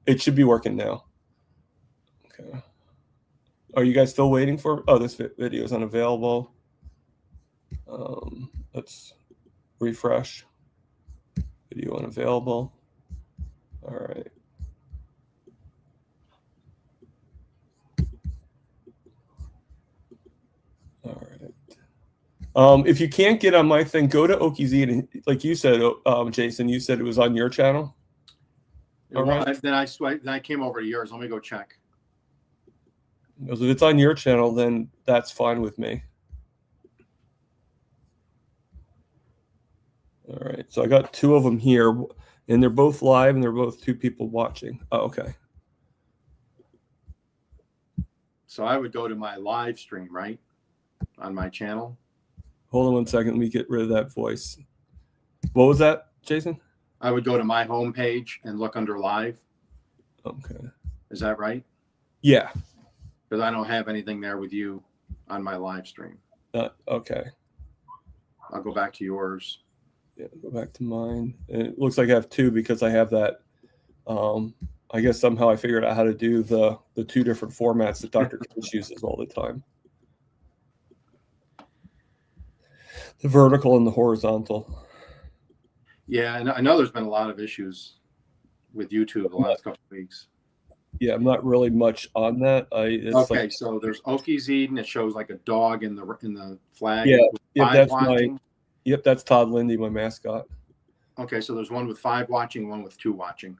It should be working now. Okay. Are you guys still waiting for? Oh, this video is unavailable. Let's refresh. Video unavailable. All right. All right. If you can't get on my thing, go to Okies Eden. Like you said, Jason, you said it was on your channel. All right. Then I came over to yours. Let me go check. If it's on your channel, then that's fine with me. All right. So I got 2 of them here, and they're both live, and they're both 2 people watching. Oh, okay. So I would go to my live stream, right? On my channel. Hold on 1 second. Let me get rid of that voice. What was that, Jason? I would go to my homepage and look under live. Okay. Is that right? Yeah. Because I don't have anything there with you on my live stream. Okay. I'll go back to yours. Yeah, go back to mine. And it looks like I have 2 because I have that. I guess somehow I figured out how to do the 2 different formats that Dr. Kish uses all the time. The vertical and the horizontal. Yeah, and I know there's been a lot of issues with YouTube the last couple of weeks. Yeah, I'm not really much on that. Okay, like, so there's Okies Eden. It shows like a dog in the flag. Yeah, that's watching. Yep, that's Todd Lindy, my mascot. Okay, so there's one with 5 watching, one with 2 watching.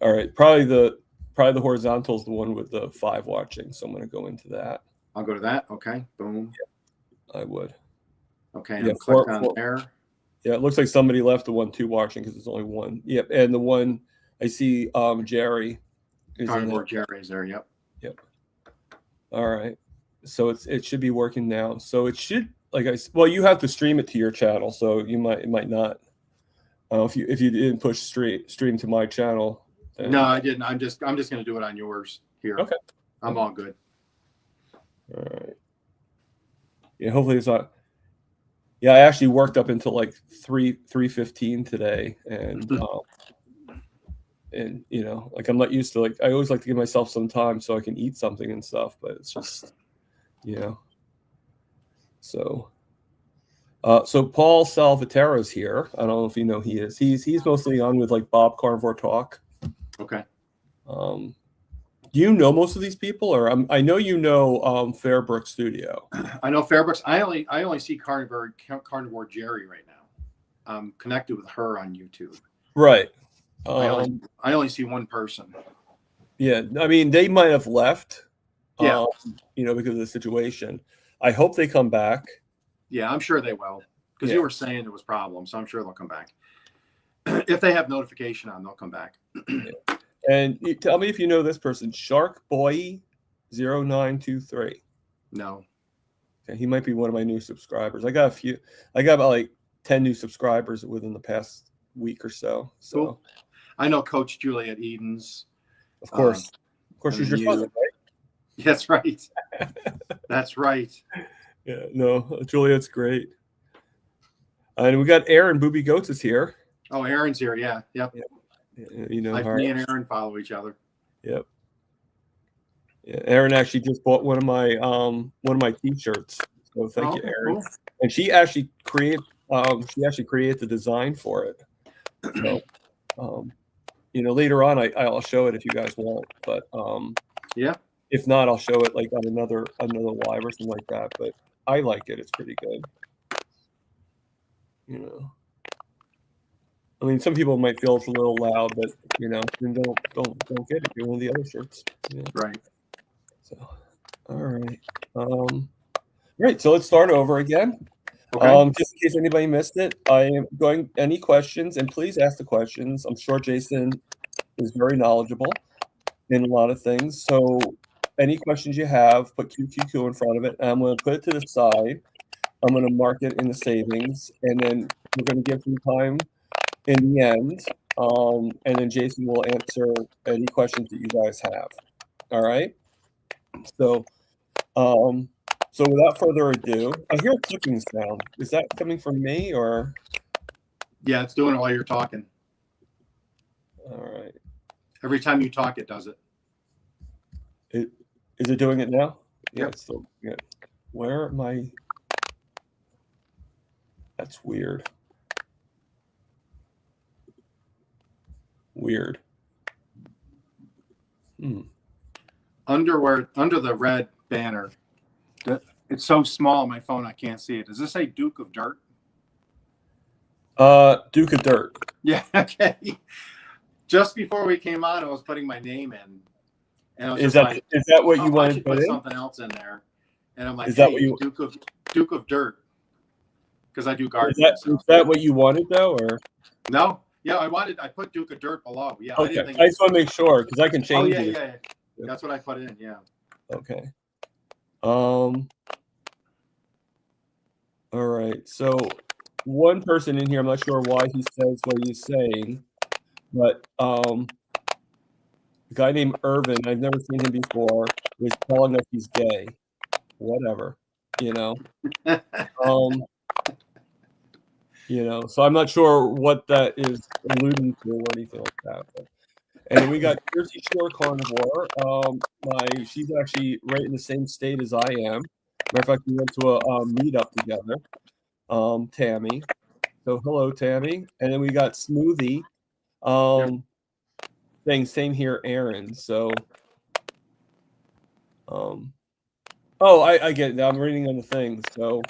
All right, probably the horizontal is the one with the 5 watching. So I'm going to go into that. I'll go to that. Okay, boom. Yeah, I would. Okay, and click on there. Yeah, it looks like somebody left the 1, 2 watching because there's only 1. Yep, and the one I see, Jerry. Carnivore Jerry is there. Yep. Yep. All right, so it should be working now. So it should, well, you have to stream it to your channel, so it might not. If you didn't push stream to my channel. No, I didn't. I'm just going to do it on yours here. Okay. I'm all good. All right. Yeah, hopefully it's not. Yeah, I actually worked up until like 3:15 today, and you know, like I'm not used to, like, I always like to give myself some time so I can eat something and stuff, but it's just, you know. So Paul Salvatero's here. I don't know if you know he is. He's mostly on with like Bob Carnivore Talk. Okay. Do you know most of these people, or I know you know Fairbrook Studio? I know Fairbrook's. I only see Carnivore Jerry right now. I'm connected with her on YouTube. Right. I only see one person. Yeah, I mean, they might have left. Yeah. You know, because of the situation. I hope they come back. Yeah, I'm sure they will. Because you were saying there was problems, so I'm sure they'll come back. If they have notification on, they'll come back. Yeah. And tell me if you know this person, Shark Boy 0923. No. Okay, he might be one of my new subscribers. I got about like 10 new subscribers within the past week or so. So cool. I know Coach Juliet Eden's. Of course, she's your cousin, right? That's right. That's right. Yeah, no, Juliet's great. And we got Aaron Booby Goats is here. Oh, Aaron's here. Yeah. Yep. Yeah. You know, me and Aaron follow each other. Yep. Yeah, Aaron actually just bought one of my T-shirts. So thank you, Aaron. Cool. And she actually created the design for it. So, you know, later on I'll show it if you guys want. But yeah, if not, I'll show it like on another live or something like that. But I like it; it's pretty good. You know. I mean, some people might feel it's a little loud, but you know, then don't get it. Get one of the other shirts. Yeah. Right. So, all right. Right. So let's start over again. Okay. Just in case anybody missed it, I am going. Any questions? And please ask the questions. I'm sure Jason is very knowledgeable in a lot of things. So, any questions you have, put QQQ in front of it. And I'm going to put it to the side. I'm going to mark it in the savings, and then we're going to give some time in the end, and then Jason will answer any questions that you guys have. All right. So without further ado, I hear a clicking sound. Is that coming from me or? Yeah, it's doing it while you're talking. All right. Every time you talk, it does it. Is it doing it now? Yeah, Yep. it's still good. Where am I? That's weird. Weird. Under the red banner, it's so small on my phone I can't see it. Does this say Duke of Dirt? Duke of Dirt. Yeah. Okay. Just before we came on, I was putting my name in, and I was Is just like, is that what you I wanted should to put put in? something else in there. And I'm like, Is that hey, what you? Duke of Dirt, because I do gardening. Is that what you wanted though, or? No? Yeah, I put Duke of Dirt below. Yeah, Okay. I didn't think. I just want to make sure because I can change it. Yeah. That's what I put in. Yeah. Okay. All right. So one person in here, I'm not sure why he says what he's saying, but a guy named Irvin, I've never seen him before, is telling us he's gay. Whatever, you know. So I'm not sure what that is alluding to or anything like that. But. And then we got Jersey Shore Carnivore. She's actually right in the same state as I am. Matter of fact, we went to a meetup together. Tammy. So hello, Tammy. And then we got Smoothie. Saying same here, Aaron. So, I get it now. I'm reading on the thing. So,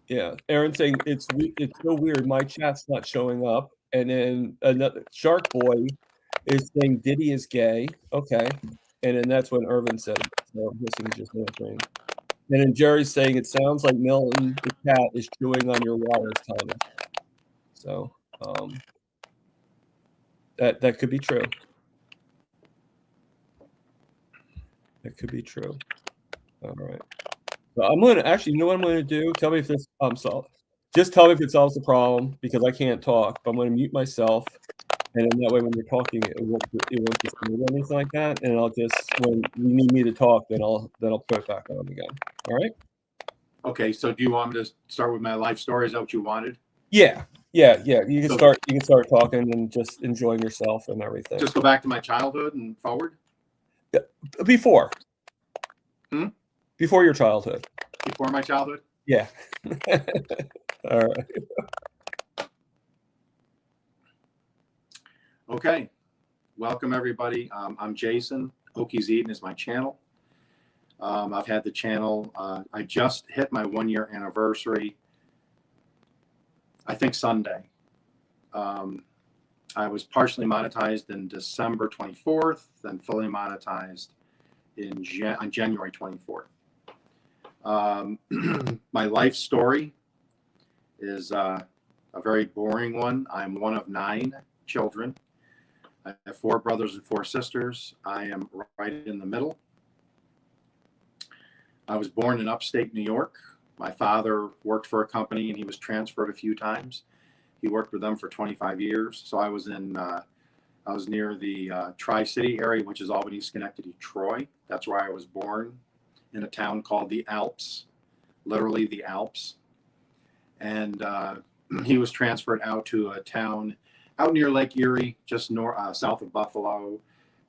yeah, Aaron saying it's so weird. My chat's not showing up. And then another Shark Boy is saying Diddy is gay. Okay. And then that's when Irvin said it. So I'm guessing he's just answering. And then Jerry's saying it sounds like Milton the cat is chewing on your wires, Thomas. So that could be true. That could be true. All right. So I'm gonna actually, you know what I'm gonna do? Tell me if this just tell me if it solves the problem because I can't talk. But I'm gonna mute myself. And then that way, when you're talking, it won't just move or anything like that. And I'll just, when you need me to talk, then I'll put it back on again. All right. Okay. So do you want me to start with my life story? Is that what you wanted? Yeah. You can start. You can start talking and just enjoying yourself and everything. Just go back to my childhood and forward. Yeah. Before. Before your childhood. Before my childhood. Yeah. All right. Okay. Welcome, everybody. I'm Jason. Okies Eden is my channel. I've had the channel. I just hit my 1-year anniversary, I think Sunday. I was partially monetized in December 24th, then fully monetized on January 24th. My life story is a very boring one. I'm one of 9 children. I have 4 brothers and 4 sisters. I am right in the middle. I was born in upstate New York. My father worked for a company and he was transferred a few times. He worked with them for 25 years. So I was near the Tri-City area, which is Albany, Schenectady, Troy. That's where I was born, in a town called the Alps, literally the Alps. And he was transferred out to a town out near Lake Erie, just south of Buffalo,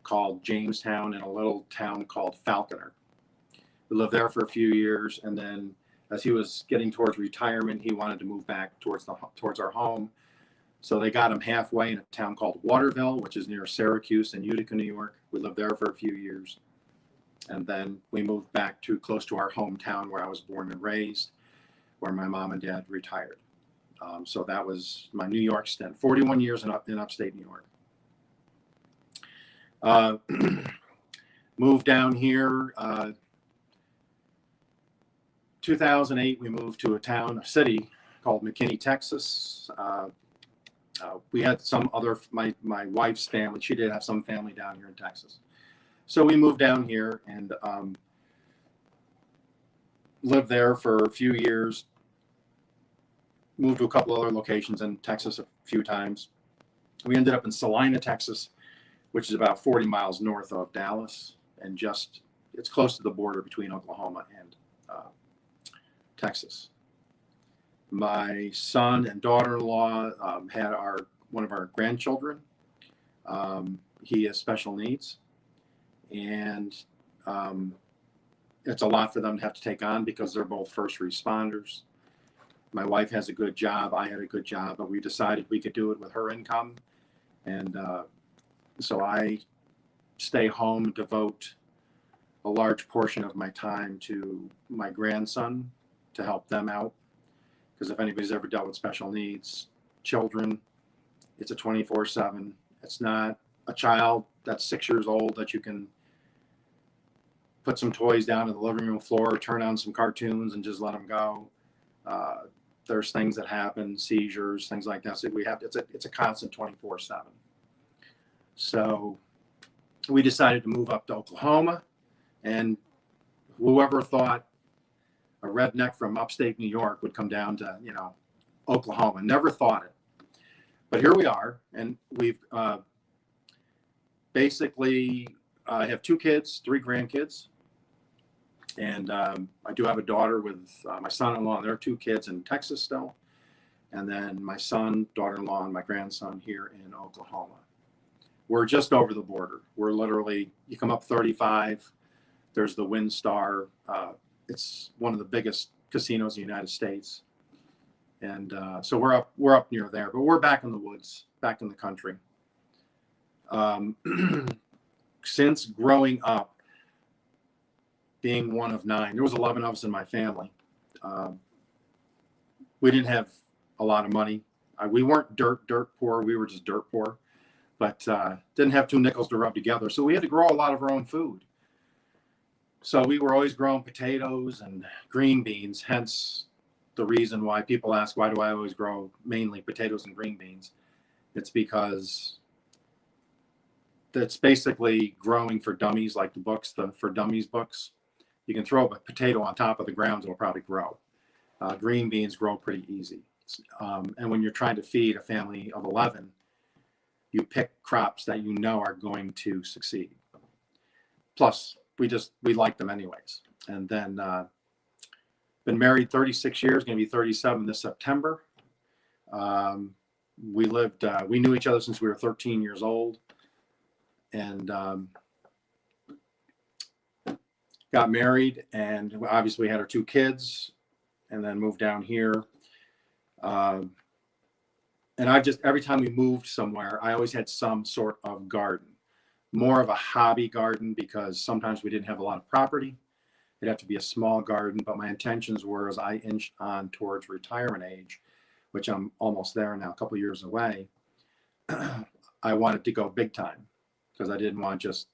called Jamestown, and a little town called Falconer. We lived there for a few years, and then as he was getting towards retirement, he wanted to move back towards our home. So they got him halfway in a town called Waterville, which is near Syracuse in Utica, New York. We lived there for a few years, and then we moved back to close to our hometown where I was born and raised, where my mom and dad retired. So that was my New York stint, 41 years in upstate New York. Moved down here, 2008, we moved to a city called McKinney, Texas. We had my wife's family, she did have some family down here in Texas. So we moved down here and lived there for a few years. Moved to a couple other locations in Texas a few times. We ended up in Salina, Texas, which is about 40 miles north of Dallas, and it's close to the border between Oklahoma and Texas. My son and daughter-in-law had our one of our grandchildren. He has special needs, and it's a lot for them to have to take on because they're both first responders. My wife has a good job. I had a good job, but we decided we could do it with her income. And so I stay home, devote a large portion of my time to my grandson to help them out. Because if anybody's ever dealt with special needs children, it's a 24/7. It's not a child that's 6 years old that you can put some toys down on the living room floor, turn on some cartoons, and just let them go. There's things that happen, seizures, things like that. So it's a constant 24/7. So we decided to move up to Oklahoma, and whoever thought a redneck from upstate New York would come down to, Oklahoma, never thought it. But here we are, and we've basically I have 2 kids, 3 grandkids. And I do have a daughter with my son-in-law, and there are 2 kids in Texas still. And then my son, daughter-in-law, and my grandson here in Oklahoma. We're just over the border. We're literally, you come up 35, there's the WinStar. It's one of the biggest casinos in the United States. And so we're up near there, but we're back in the woods, back in the country. Since growing up, being one of 9, there was 11 of us in my family. We didn't have a lot of money. We weren't dirt poor. We were just dirt poor, but didn't have 2 nickels to rub together. So we had to grow a lot of our own food. So we were always growing potatoes and green beans, hence the reason why people ask, why do I always grow mainly potatoes and green beans? It's because that's basically growing for dummies, like the books, the For Dummies books. You can throw a potato on top of the ground, it'll probably grow. Green beans grow pretty easy. And when you're trying to feed a family of 11, you pick crops that you know are going to succeed. Plus, we like them anyways. And then been married 36 years, going to be 37 this September. We knew each other since we were 13 years old. And got married, and obviously we had our 2 kids, and then moved down here. And every time we moved somewhere, I always had some sort of garden, more of a hobby garden, because sometimes we didn't have a lot of property. It'd have to be a small garden, but my intentions were, as I inched on towards retirement age, which I'm almost there now, a couple of years away, I wanted to go big time, because I didn't want just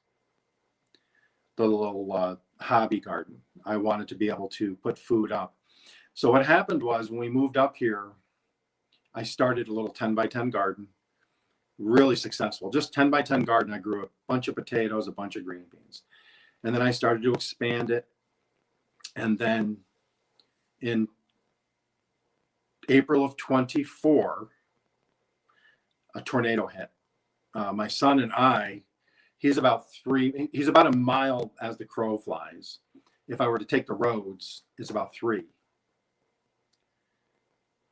the little hobby garden. I wanted to be able to put food up. So what happened was, when we moved up here, I started a little 10 by 10 garden, really successful, just 10 by 10 garden. I grew a bunch of potatoes, a bunch of green beans. And then I started to expand it. And then in April of 24, a tornado hit. My son and I, he's about a mile as the crow flies. If I were to take the roads, it's about 3.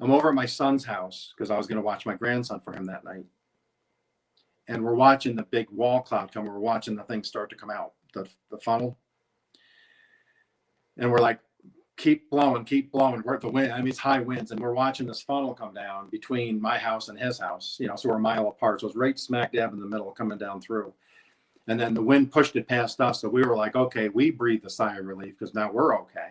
I'm over at my son's house because I was going to watch my grandson for him that night. And we're watching the big wall cloud come. We're watching the thing start to come out, the funnel. And we're like, keep blowing. We're at the wind. I mean, it's high winds. And we're watching this funnel come down between my house and his house, so we're a mile apart. So it's right smack dab in the middle coming down through. And then the wind pushed it past us. So we were like, okay, we breathed a sigh of relief because now we're okay.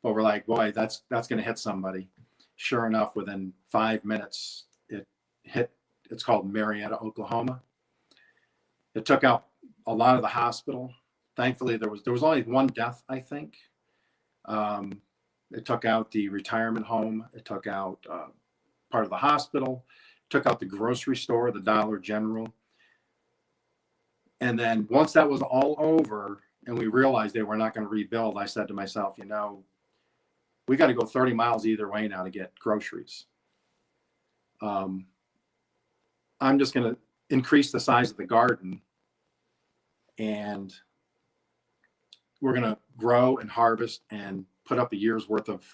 But we're like, boy, that's going to hit somebody. Sure enough, within 5 minutes, it hit. It's called Marietta, Oklahoma. It took out a lot of the hospital. Thankfully, there was only 1 death, I think. It took out the retirement home. It took out part of the hospital. It took out the grocery store, the Dollar General. And then once that was all over and we realized they were not going to rebuild, I said to myself, we got to go 30 miles either way now to get groceries. I'm just going to increase the size of the garden, and we're going to grow and harvest and put up a year's worth of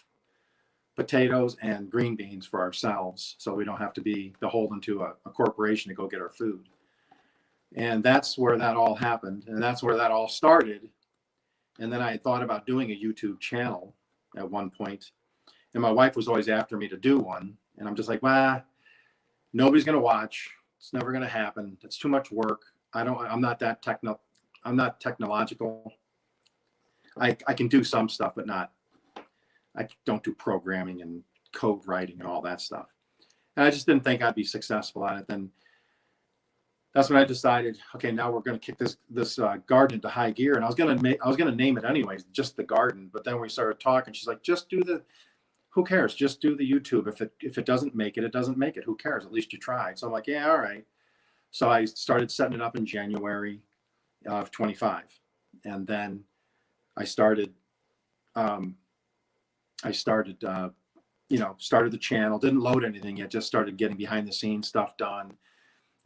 potatoes and green beans for ourselves, so we don't have to be beholden to a corporation to go get our food. And that's where that all happened, and that's where that all started. And then I had thought about doing a YouTube channel at one point, and my wife was always after me to do one, and I'm just like, well, nobody's going to watch. It's never going to happen. It's too much work. I'm not that I'm not technological. I can do some stuff, but I don't do programming and code writing and all that stuff. And I just didn't think I'd be successful at it. Then that's when I decided, okay, now we're going to kick this garden into high gear. And I was going to name it anyways, just the garden. But then we started talking. She's like, just do who cares? Just do the YouTube. If it doesn't make it, it doesn't make it. Who cares? At least you tried. So I'm like, yeah, all right. So I started setting it up in January of 25. And then I started started the channel, didn't load anything yet, just started getting behind the scenes stuff done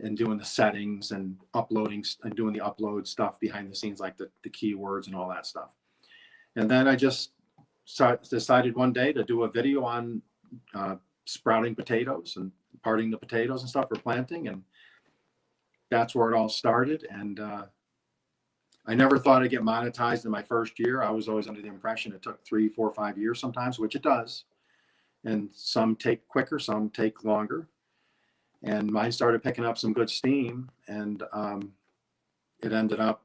and doing the settings and uploading and doing the upload stuff behind the scenes, like the keywords and all that stuff. And then I just decided one day to do a video on sprouting potatoes and parting the potatoes and stuff for planting. And that's where it all started. And I never thought I'd get monetized in my first year. I was always under the impression it took 3, 4, 5 years sometimes, which it does. And some take quicker, some take longer. And mine started picking up some good steam, and it ended up,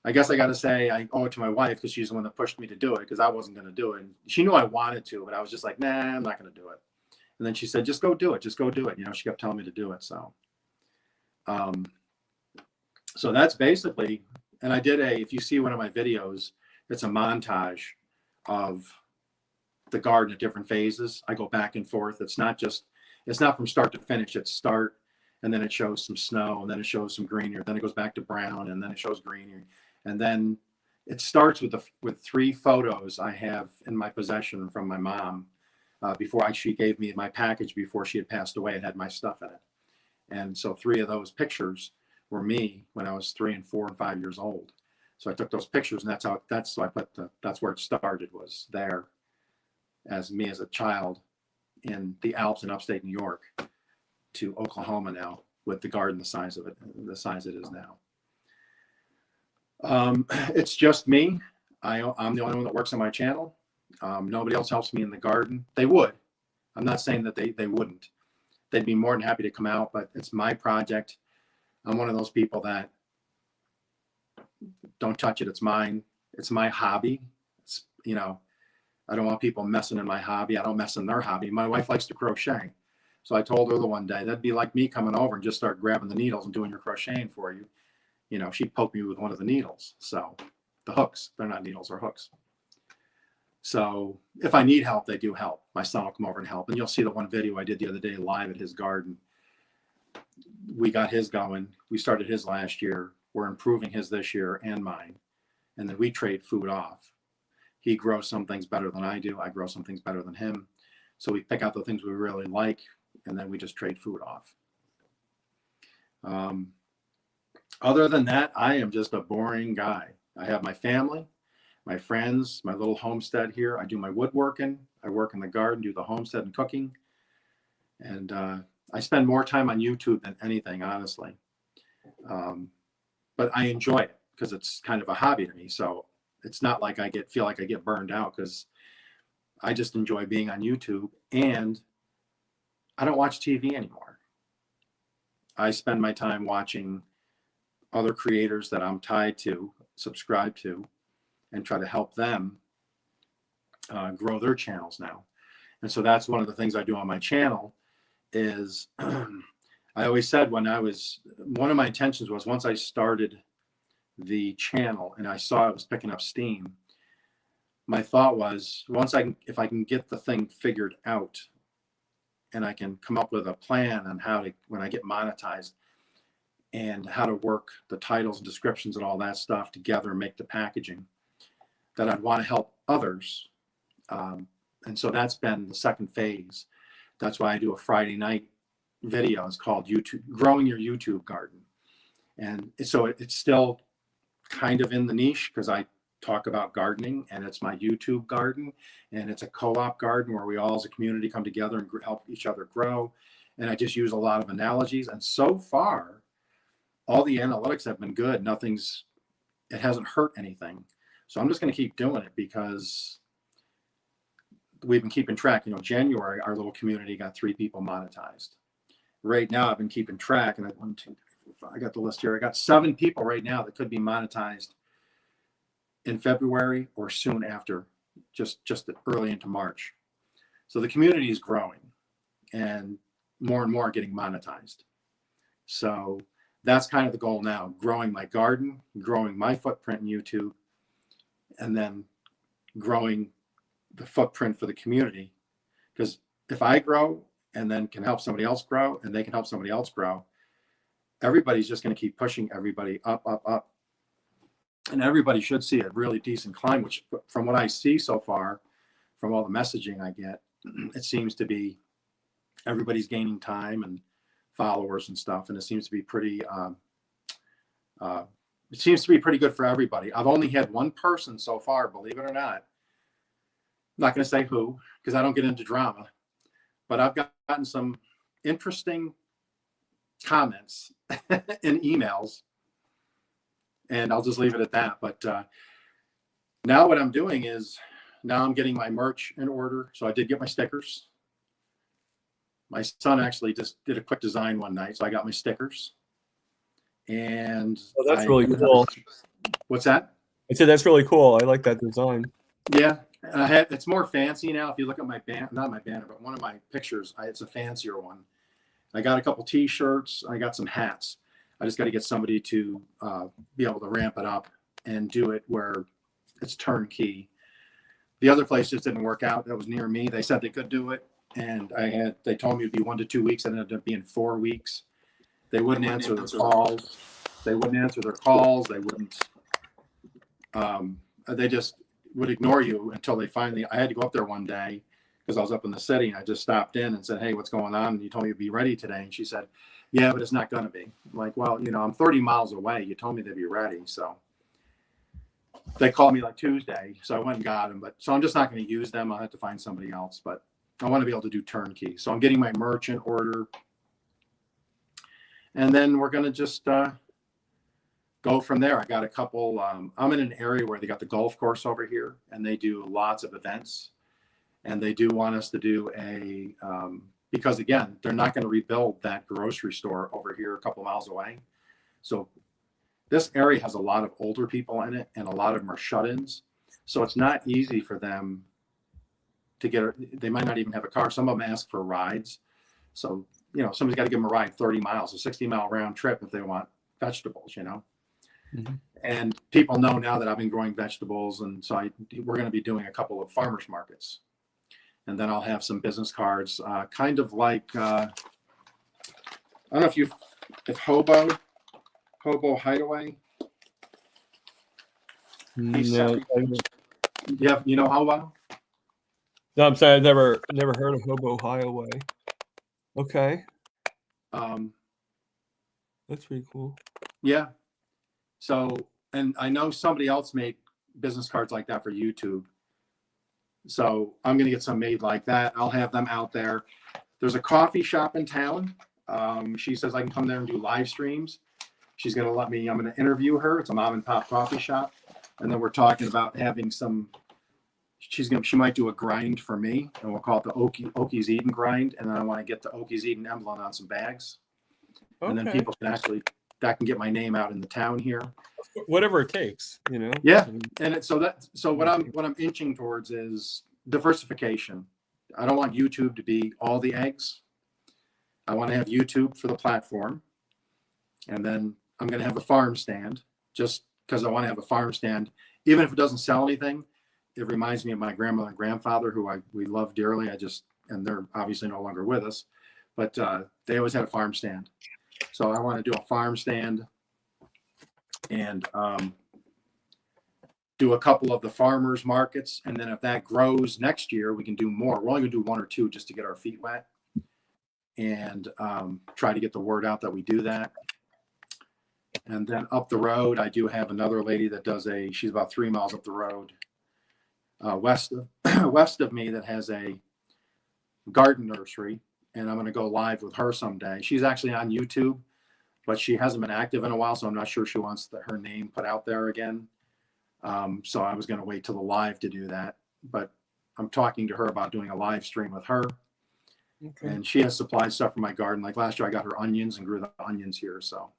I guess I got to say, I owe it to my wife, because she's the one that pushed me to do it, because I wasn't going to do it. And she knew I wanted to, but I was just like, nah, I'm not going to do it. And then she said, just go do it. Just go do it. She kept telling me to do it. So that's basically, and I did if you see one of my videos, it's a montage of the garden at different phases. I go back and forth. It's not from start to finish. It's start, and then it shows some snow, and then it shows some greenery, then it goes back to brown, and then it shows greenery. And then it starts with 3 photos I have in my possession from my mom before she gave me my package before she had passed away. It had my stuff in it. And so 3 of those pictures were me when I was 3 and 4 and 5 years old. So I took those pictures, and that's where it started, was there as me as a child in the Alps in upstate New York to Oklahoma now with the garden the size it is now. It's just me. I'm the only one that works on my channel. Nobody else helps me in the garden. They would. I'm not saying that they wouldn't. They'd be more than happy to come out, but it's my project. I'm one of those people that don't touch it. It's mine. It's my hobby. I don't want people messing in my hobby. I don't mess in their hobby. My wife likes to crochet. So I told her the one day, that'd be like me coming over and just start grabbing the needles and doing your crocheting for you. She'd poke me with one of the needles. So the hooks, they're not needles, they're hooks. So if I need help, they do help. My son will come over and help. And you'll see the one video I did the other day live at his garden. We got his going. We started his last year. We're improving his this year and mine. And then we trade food off. He grows some things better than I do. I grow some things better than him. So we pick out the things we really like, and then we just trade food off. Other than that, I am just a boring guy. I have my family, my friends, my little homestead here. I do my woodworking. I work in the garden, do the homestead and cooking. And I spend more time on YouTube than anything, honestly. But I enjoy it because it's kind of a hobby to me. So it's not like I feel like I get burned out, because I just enjoy being on YouTube, and I don't watch TV anymore. I spend my time watching other creators that I'm tied to, subscribe to, and try to help them grow their channels now. And so that's one of the things I do on my channel is I always said one of my intentions was, once I started the channel and I saw it was picking up steam, my thought was, if I can get the thing figured out and I can come up with a plan on how to, when I get monetized, and how to work the titles and descriptions and all that stuff together and make the packaging, that I'd want to help others. And so that's been the second phase. That's why I do a Friday night video. It's called Growing Your YouTube Garden. And so it's still kind of in the niche, because I talk about gardening, and it's my YouTube garden, and it's a co-op garden where we all as a community come together and help each other grow. And I just use a lot of analogies, and so far all the analytics have been good. It hasn't hurt anything. So I'm just going to keep doing it because we've been keeping track. You know, January, our little community got 3 people monetized. Right now, I've been keeping track, and I got the list here. I got 7 people right now that could be monetized in February or soon after, just early into March. So the community is growing, and more are getting monetized. So that's kind of the goal now: growing my garden, growing my footprint in YouTube, and then growing the footprint for the community. Because if I grow and then can help somebody else grow, and they can help somebody else grow, everybody's just going to keep pushing everybody up, up, up. And everybody should see a really decent climb, which from what I see so far, from all the messaging I get, it seems to be everybody's gaining time and followers and stuff. And it seems to be pretty good for everybody. I've only had one person so far, believe it or not. I'm not going to say who, because I don't get into drama, but I've gotten some interesting comments and emails, and I'll just leave it at that. But now what I'm doing is now I'm getting my merch in order. So I did get my stickers. My son actually just did a quick design one night, so I got my stickers. And that's really cool. What's that? I said that's really cool. I like that design. Yeah, it's more fancy now. If you look at my banner, not my banner, but one of my pictures, it's a fancier one. I got a couple T-shirts. I got some hats. I just got to get somebody to be able to ramp it up and do it where it's turnkey. The other place just didn't work out. That was near me. They said they could do it, and they told me it'd be 1 to 2 weeks. It ended up being 4 weeks. They wouldn't answer their calls. They wouldn't. They just would ignore you until they finally. I had to go up there one day because I was up in the city, and I just stopped in and said, "Hey, what's going on?" And you told me to be ready today, and she said, "Yeah, but it's not going to be." I'm like, well, I'm 30 miles away. You told me to be ready, so they called me like Tuesday, so I went and got them. So I'm just not going to use them. I'll have to find somebody else, but I want to be able to do turnkey. So I'm getting my merch in order, and then we're going to just go from there. I got a couple. I'm in an area where they got the golf course over here, and they do lots of events, and they do want us to do because again, they're not going to rebuild that grocery store over here a couple miles away. So this area has a lot of older people in it, and a lot of them are shut-ins. So it's not easy for them to they might not even have a car. Some of them ask for rides. So, somebody's got to give them a ride 30 miles, a 60-mile round trip if they want vegetables, Mm-hmm. And people know now that I've been growing vegetables. And so we're going to be doing a couple of farmers markets. And then I'll have some business cards, kind of like, I don't know if Hobo Hideaway. No, Hobo? No, I'm sorry, I've never heard of Hobo Hideaway. Okay. That's pretty cool. Yeah. So, and I know somebody else made business cards like that for YouTube. So I'm going to get some made like that. I'll have them out there. There's a coffee shop in town. She says I can come there and do live streams. She's going to let me, I'm going to interview her. It's a mom and pop coffee shop. And then we're talking about having she might do a grind for me, and we'll call it the Okies Eden grind. And then I want to get the Okies Eden emblem on some bags. Okay. And then people that can get my name out in the town here. Whatever it takes, Yeah. And so what I'm inching towards is diversification. I don't want YouTube to be all the eggs. I want to have YouTube for the platform. And then I'm going to have a farm stand just because I want to have a farm stand. Even if it doesn't sell anything, it reminds me of my grandmother and grandfather, who we love dearly. And they're obviously no longer with us, but they always had a farm stand. So I want to do a farm stand and do a couple of the farmers markets. And then if that grows next year, we can do more. We're only going to do 1 or 2 just to get our feet wet and try to get the word out that we do that. And then up the road, I do have another lady that does she's about 3 miles up the road, west of, west of me, that has a garden nursery. And I'm going to go live with her someday. She's actually on YouTube, but she hasn't been active in a while, so I'm not sure she wants her name put out there again. So I was going to wait till the live to do that, but I'm talking to her about doing a live stream with her. Okay. And she has supplied stuff for my garden. Like last year, I got her onions and grew the onions here. So,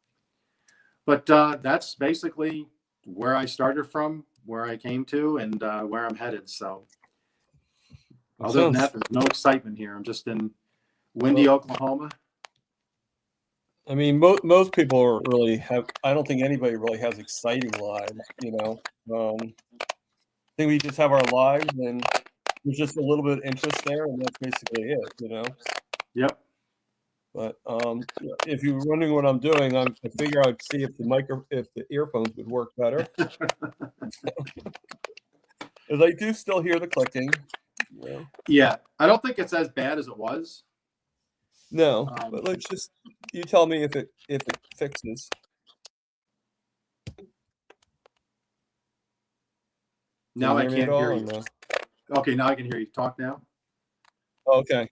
but that's basically where I started from, where I came to, and where I'm headed. So, other than that, there's no excitement here. I'm just in windy Oklahoma. I mean, most people are really have. I don't think anybody really has exciting lives. You know, I think we just have our lives, and there's just a little bit of interest there, and that's basically it. You know. Yep. But if you're wondering what I'm doing, I figure I'd see if the earphones would work better. Because I do still hear the clicking. You know? Yeah, I don't think it's as bad as it was. No, but you tell me if it fixes. Now I can't hear you. No? Okay, now I can hear you. Talk now. Okay.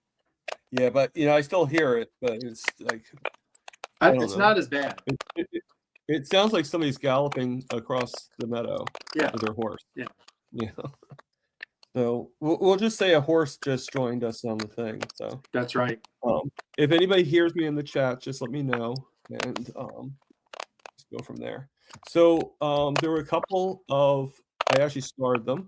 Yeah, but I still hear it, but it's like it's not as bad. It sounds like somebody's galloping across the meadow with their horse. Yeah. Yeah. So we'll just say a horse just joined us on the thing. So that's right. If anybody hears me in the chat, just let me know, and just go from there. So there were a couple of I actually starred them.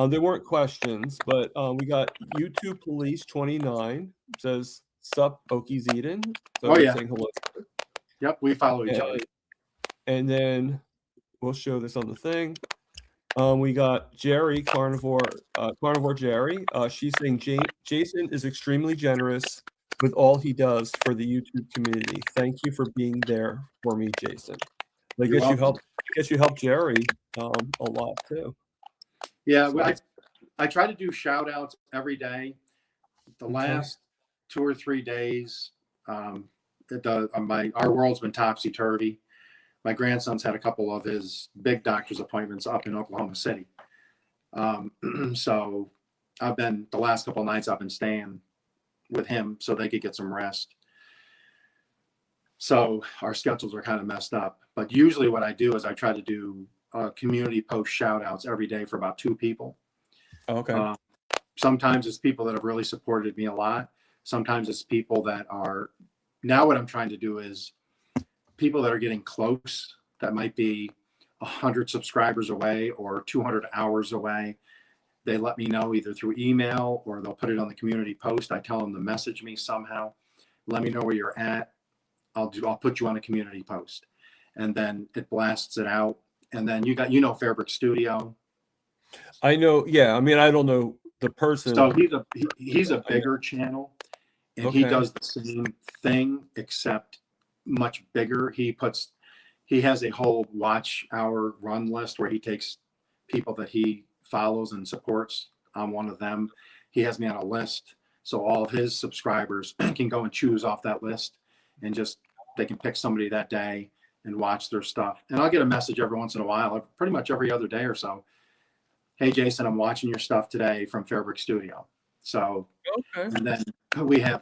There weren't questions, but we got YouTube Police 29 says sup Okies Eden. So saying hello. Yep, we follow each other. And then we'll show this on the thing. We got Jerry Carnivore Jerry. She's saying Jason is extremely generous with all he does for the YouTube community. Thank you for being there for me, Jason. I guess you help Jerry a lot too. Yeah, so, I try to do shout outs every day. The last 2 or 3 days, our world's been topsy turvy. My grandson's had a couple of his big doctor's appointments up in Oklahoma City. So the last couple of nights I've been staying with him so they could get some rest. So our schedules are kind of messed up. But usually what I do is I try to do community post shout outs every day for about 2 people. Okay. Sometimes it's people that have really supported me a lot. Sometimes it's people that are, now what I'm trying to do is people that are getting close, that might be 100 subscribers away or 200 hours away. They let me know either through email or they'll put it on the community post. I tell them to message me somehow. Let me know where you're at. I'll put you on a community post, and then it blasts it out. And then you got Fairbrick Studio. I know. Yeah. I mean, I don't know the person. So he's a bigger channel, and he does the same thing except much bigger. He has a whole watch hour run list where he takes people that he follows and supports. I'm one of them. He has me on a list, so all of his subscribers can go and choose off that list, and they can pick somebody that day and watch their stuff. And I'll get a message every once in a while, pretty much every other day or so. Hey, Jason, I'm watching your stuff today from Fairbrick Studio. So, and then we have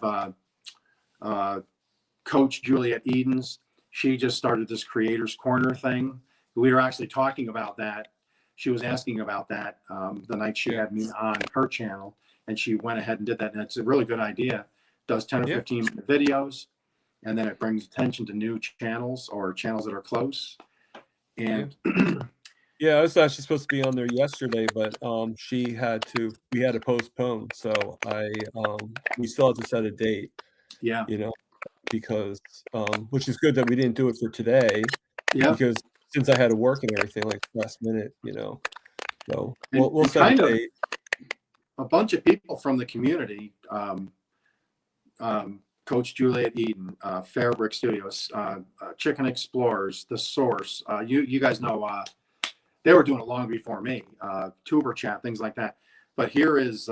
Coach Juliet Edens. She just started this Creators Corner thing. We were actually talking about that. She was asking about that the night she had me on her channel, and she went ahead and did that. And it's a really good idea. Does 10 or 15 minute videos, and then it brings attention to new channels or channels that are close. And I was actually supposed to be on there yesterday, but we had to postpone. So we still have to set a date. Yeah. Because which is good that we didn't do it for today. Yeah. Because since I had to work and everything, like last minute, So we'll set a date. A bunch of people from the community, Coach Juliet Eden, Fairbrick Studios, Chicken Explorers, The Source. You guys know they were doing it long before me. Tuber Chat, things like that. But here is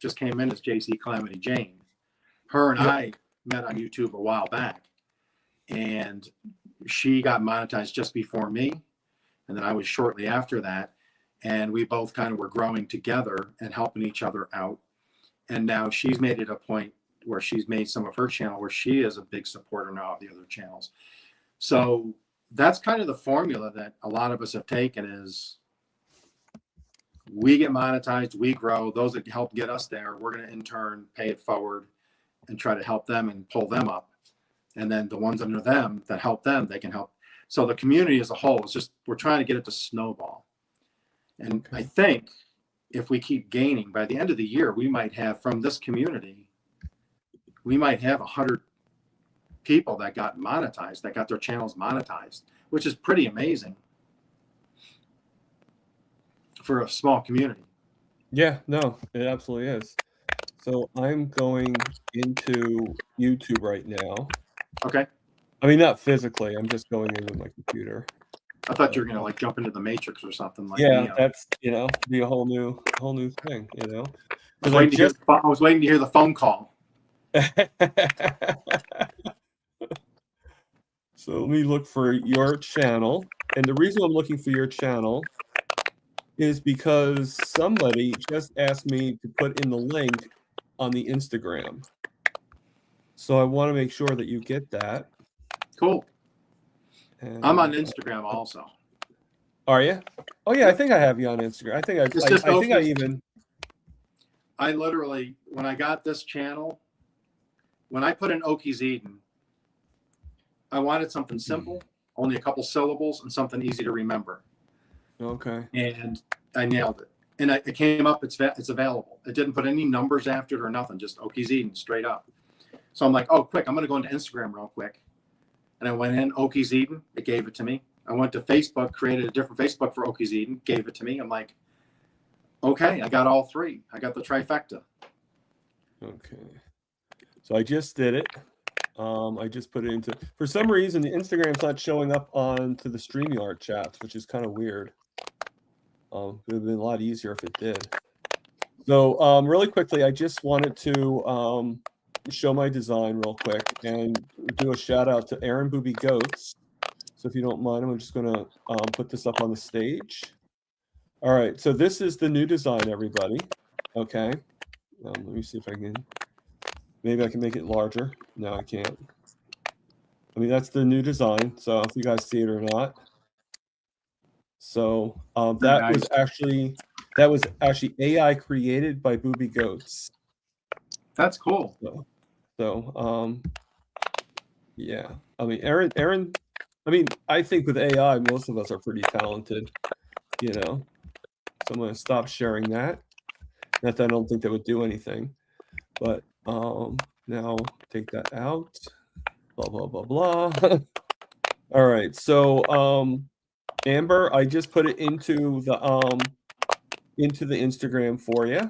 just came in as JC Calamity Jane. Her and I met on YouTube a while back, and she got monetized just before me, and then I was shortly after that. And we both kind of were growing together and helping each other out. And now she's made it a point where she's made some of her channel where she is a big supporter now of the other channels. So that's kind of the formula that a lot of us have taken is we get monetized, we grow. Those that help get us there, we're going to in turn pay it forward and try to help them and pull them up. And then the ones under them that help them, they can help. So the community as a whole is just, we're trying to get it to snowball. And Okay. I think if we keep gaining, by the end of the year, we might have from this community, we might have 100 people that got monetized, that got their channels monetized, which is pretty amazing for a small community. Yeah, no, it absolutely is. So I'm going into YouTube right now. Okay. I mean, not physically. I'm just going in with my computer. I thought you were going to like jump into the Matrix or something like Yeah, Neo. that's, you know, be a whole new thing, you know. I was waiting to hear the phone call. So let me look for your channel. And the reason I'm looking for your channel is because somebody just asked me to put in the link on the Instagram. So I want to make sure that you get that. Cool. And, I'm on Instagram also. Are you? Oh yeah, I think I have you on Instagram. I think I literally, when I got this channel, when I put in Okies Eden, I wanted something simple, only a couple syllables, and something easy to remember. Okay. And I nailed it. And it came up, it's available. It didn't put any numbers after it or nothing, just Okies Eden, straight up. So I'm like, oh, quick, I'm going to go into Instagram real quick. And I went in, Okies Eden, it gave it to me. I went to Facebook, created a different Facebook for Okies Eden, gave it to me. I'm like, okay, I got all three. I got the trifecta. Okay. So I just did it. I just put it into, for some reason, the Instagram's not showing up onto the StreamYard chats, which is kind of weird. It would have been a lot easier if it did. So really quickly, I just wanted to show my design real quick and do a shout out to Aaron Booby Goats. So if you don't mind, I'm just going to put this up on the stage. All right, so this is the new design, everybody. Okay, let me see if I can, maybe I can make it larger. No, I can't. I mean, that's the new design. So if you guys see it or not. So that was actually AI created by Booby Goats. That's cool. So yeah, I mean, Aaron, I mean, I think with AI, most of us are pretty talented, you know. So I'm going to stop sharing that. Not that I don't think that would do anything, but now take that out. Blah blah blah blah. All right, so Amber, I just put it into the Instagram for you,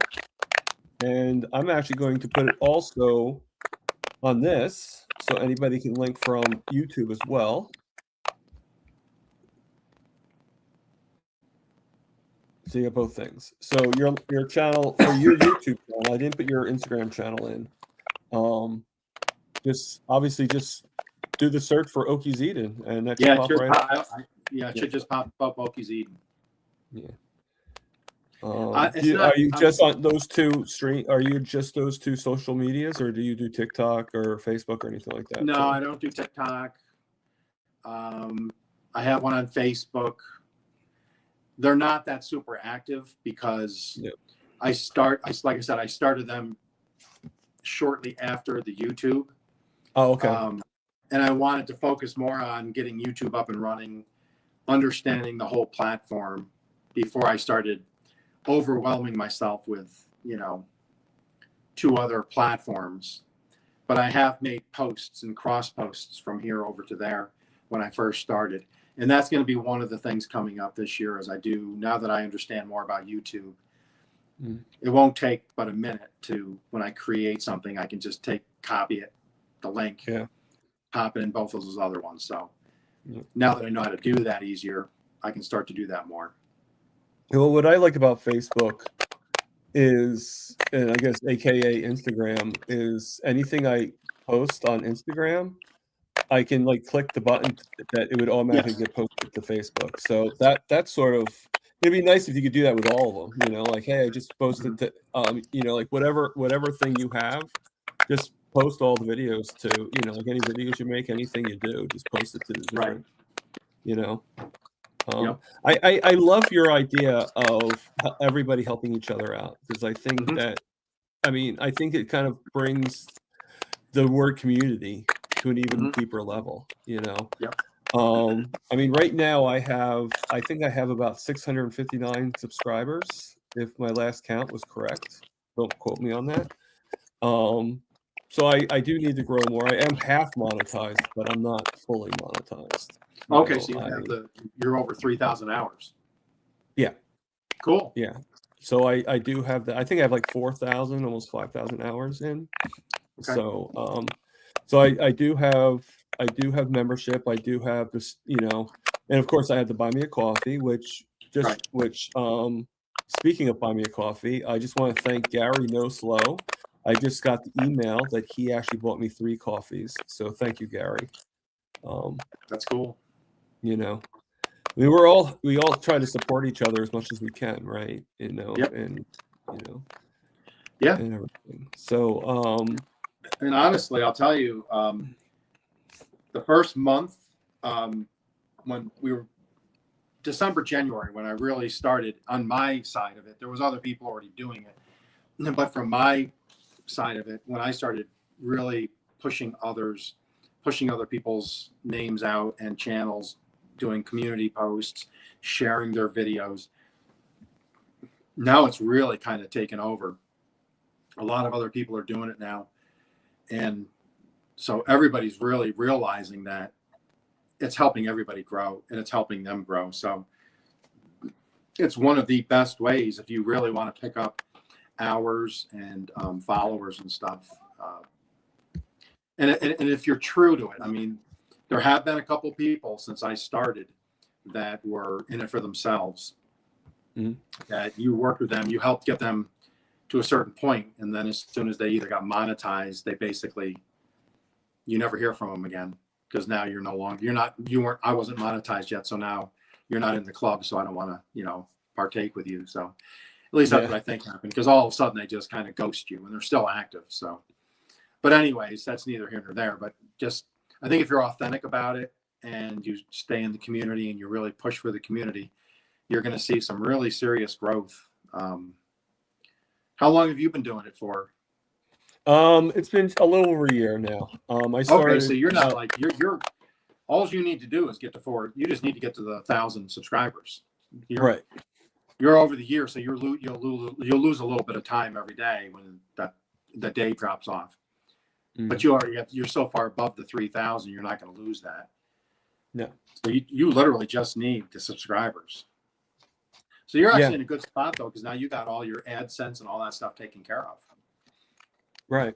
and I'm actually going to put it also on this, so anybody can link from YouTube as well. So you have both things. So your channel or your YouTube channel, I didn't put your Instagram channel in. Just obviously just do the search for Okies Eden, and that should pop right up. It should just pop up Okies Eden. Yeah. Are you just on those two Are you just those two social medias, or do you do TikTok or Facebook or anything like that? No, I don't do TikTok. I have one on Facebook. They're not that super active because I started them shortly after the YouTube. Oh, okay. And I wanted to focus more on getting YouTube up and running, understanding the whole platform before I started overwhelming myself with, 2 other platforms. But I have made posts and cross posts from here over to there when I first started. And that's going to be one of the things coming up this year as I do, now that I understand more about YouTube. It won't take but a minute to, when I create something, I can just copy it, the link, pop it in both of those other ones. So now that I know how to do that easier, I can start to do that more. Well, what I like about Facebook is, and I guess AKA Instagram, is anything I post on Instagram, I can like click the button that it would automatically Yes. get posted to Facebook. So that's sort of, it'd be nice if you could do that with all of them. You know, like, hey, I just posted to, you know, like whatever thing you have, just post all the videos to, you know, like any videos you make, anything you do, just post it to the Right. different, you know. Yep. I love your idea of everybody helping each other out, because I think Mhm. that, I mean, I think it kind of brings the word community to an even Mhm. deeper level, you know. Yep. I mean, right now I think I have about 659 subscribers, if my last count was correct. Don't quote me on that. So I do need to grow more. I am half monetized, but I'm not fully monetized. You Okay, know, so you're over 3,000 hours. yeah, Cool. yeah. So I do have that. I think I have like 4,000, almost 5,000 hours in. Okay. So I do have membership. I do have this, you know, and of course I had to buy me a coffee, Right. speaking of buy me a coffee, I just want to thank Gary No Slow. I just got the email that he actually bought me 3 coffees. So thank you, Gary. That's cool. You know, we all try to support each other as much as we can, right? You know, Yep. and you know, Yeah. and everything. So And honestly, I'll tell you, the first month, when we were December, January, when I really started on my side of it, there was other people already doing it. But from my side of it, when I started really pushing other people's names out and channels, doing community posts, sharing their videos, now it's really kind of taken over. A lot of other people are doing it now. And so everybody's really realizing that it's helping everybody grow and it's helping them grow. So it's one of the best ways if you really want to pick up hours and followers and stuff. And if you're true to it, I mean, there have been a couple people since I started that were in it for themselves. Mhm. That you worked with them, you helped get them to a certain point, and then as soon as they either got monetized, they basically, you never hear from them again, because now I wasn't monetized yet, so now you're not in the club, so I don't want to, partake with you. So at least that's Yeah. what I think happened, because all of a sudden they just kind of ghost you and they're still active. So, but anyways, that's neither here nor there. But just, I think if you're authentic about it and you stay in the community and you really push for the community, you're going to see some really serious growth. How long have you been doing it for? It's been a little over a year now. I Okay, so started you're not about, like you're all you need to do is get to four. You just need to get to the 1,000 subscribers. You're right. you're over the year, so you'll lose a little bit of time every day when the day drops off. But you're so far above the 3,000, you're not going to lose that. No. So you literally just need the subscribers. So you're Yeah. actually in a good spot though, because now you got all your AdSense and all that stuff taken care of. Right.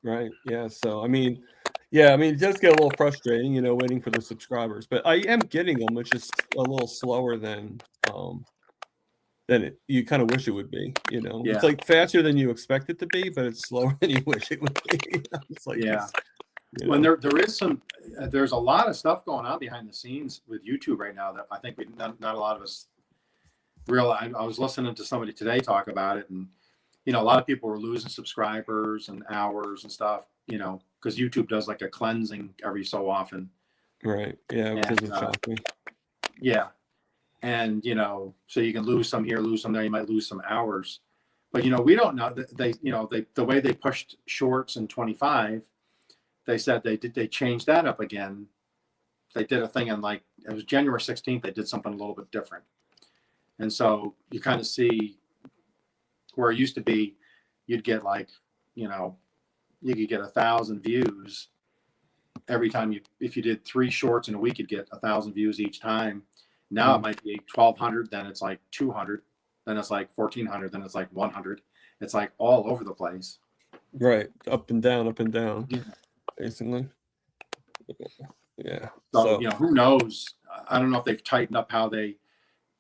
Right. Yeah. So, I mean, it does get a little frustrating, you know, waiting for the subscribers, but I am getting them. It's just a little slower than you kind of wish it would be. You know, it's Yeah, like faster than you expect it to be, but it's slower than you wish it would be. It's like, yeah. you When know, there's a lot of stuff going on behind the scenes with YouTube right now that I think not a lot of us realize. I was listening to somebody today talk about it, and a lot of people were losing subscribers and hours and stuff. Because YouTube does like a cleansing every so often, right. Yeah. It and doesn't shock me. yeah, and so you can lose some here, lose some there. You might lose some hours, but we don't know that the way they pushed shorts in 25. They said they changed that up again. They did a thing on like it was January 16th. They did something a little bit different, and so you kind of see where it used to be, you'd get like you could get 1,000 views every time if you did 3 shorts in a week, you'd get 1,000 views each time. Now it might be 1,200, then it's like 200, then it's like 1,400, then it's like 100. It's like all over the place. Right. Up and down, Yeah. basically. Yeah. So So, who knows? I don't know if they've tightened up how they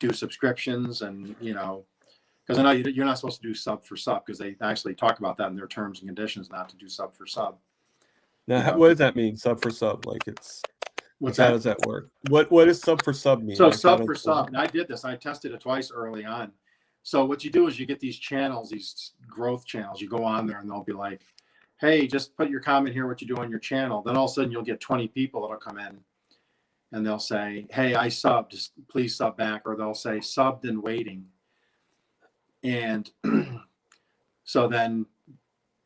do subscriptions, and because I know you're not supposed to do sub for sub, because they actually talk about that in their terms and conditions, not to do sub for sub. Now, You know, what does that mean? Sub for sub? Like it's what's like how that? does that work? What does sub for sub mean? So Like how sub does for sub, and I did this. I tested it twice early on. So what you do is you get these channels, these growth channels. You go on there and they'll be like, "Hey, just put your comment here, what you do on your channel." Then all of a sudden you'll get 20 people that'll come in and they'll say, "Hey, I subbed. Please sub back," or they'll say, "Subbed and waiting." And so then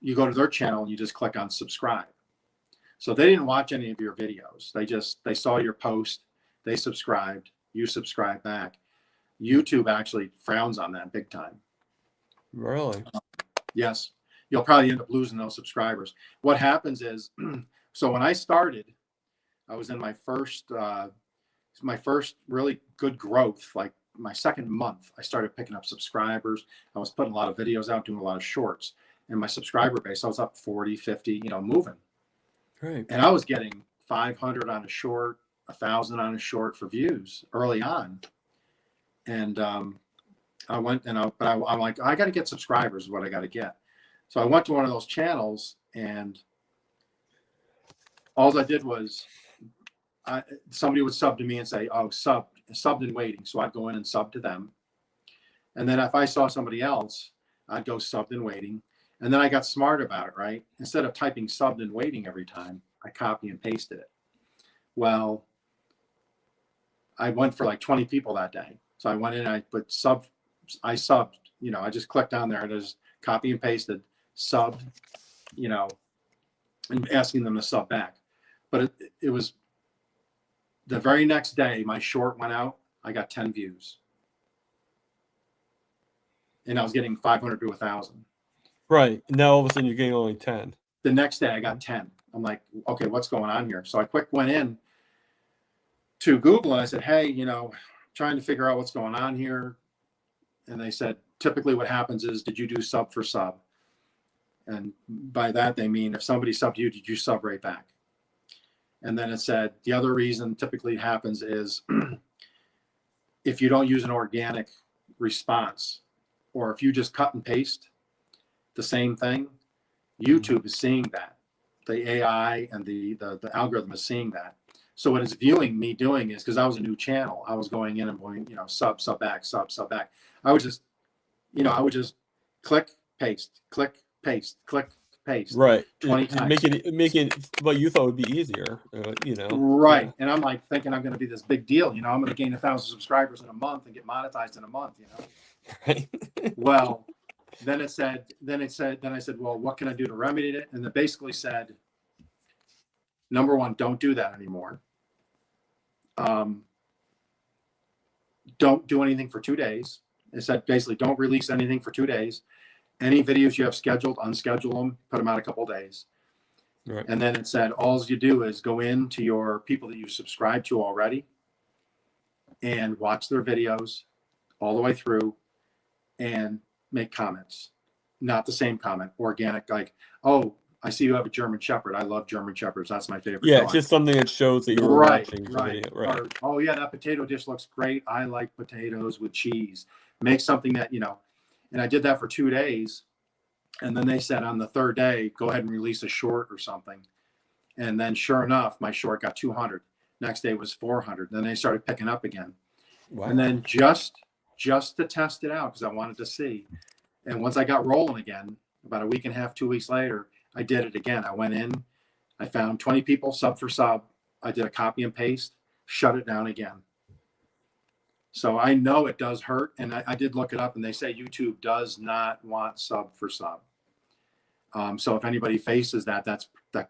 you go to their channel and you just click on subscribe. So they didn't watch any of your videos. They saw your post, they subscribed, you subscribe back. YouTube actually frowns on that big time. really? Yes, you'll probably end up losing those subscribers. What happens is, so when I started, I was in my first really good growth. Like my second month, I started picking up subscribers. I was putting a lot of videos out, doing a lot of shorts, and my subscriber base, I was up 40, 50, moving. Right. And I was getting 500 on a short, 1,000 on a short for views early on. And I went and I'm like, I got to get subscribers is what I got to get. So I went to one of those channels and all I did was somebody would sub to me and say, "Oh, subbed and waiting." So I'd go in and sub to them. And then if I saw somebody else, I'd go subbed and waiting. And then I got smart about it, right? Instead of typing subbed and waiting every time, I copy and pasted it. Well, I went for like 20 people that day. So I went in and I subbed, I just clicked on there and just copy and pasted, subbed, and asking them to sub back. But it was the very next day, my short went out, I got 10 views. And I was getting 500 to 1,000. Right. Now all of a sudden you're getting only 10. The next day I got 10. I'm like, okay, what's going on here? So I went in to Google and I said, hey, trying to figure out what's going on here. And they said, typically what happens is, did you do sub for sub? And by that, they mean if somebody subbed you, did you sub right back? And then it said, the other reason typically happens is if you don't use an organic response, or if you just cut and paste the same thing, YouTube is seeing that. The AI and the algorithm is seeing that. So what it's viewing me doing is, because I was a new channel, I was going in and going, sub back, sub back. I would just click, paste, click, paste, click, paste. Right. 20 times. Making what you thought would be easier, Right. Yeah. And I'm like thinking I'm going to be this big deal. I'm going to gain 1,000 subscribers in a month and get monetized in a month, Right. Well, then I said, well, what can I do to remedy it? And it basically said, number one, don't do that anymore. Don't do anything for 2 days. It said basically don't release anything for 2 days. Any videos you have scheduled, unschedule them, put them out a couple of days. Right. And then it said all you do is go into your people that you subscribe to already and watch their videos all the way through and make comments. Not the same comment, organic, like, oh, I see you have a German Shepherd. I love German Shepherds. That's my favorite. Yeah, dog. it's just something that shows that you're watching the video. Right. Or, oh yeah, that potato dish looks great. I like potatoes with cheese. Make something that, and I did that for 2 days. And then they said on the third day, go ahead and release a short or something. And then sure enough, my short got 200. Next day was 400. Then they started picking up again. Wow. And then just to test it out, because I wanted to see. And once I got rolling again, about a week and a half, 2 weeks later, I did it again. I went in, I found 20 people sub for sub. I did a copy and paste, shut it down again. So I know it does hurt. And I did look it up and they say YouTube does not want sub for sub. So if anybody faces that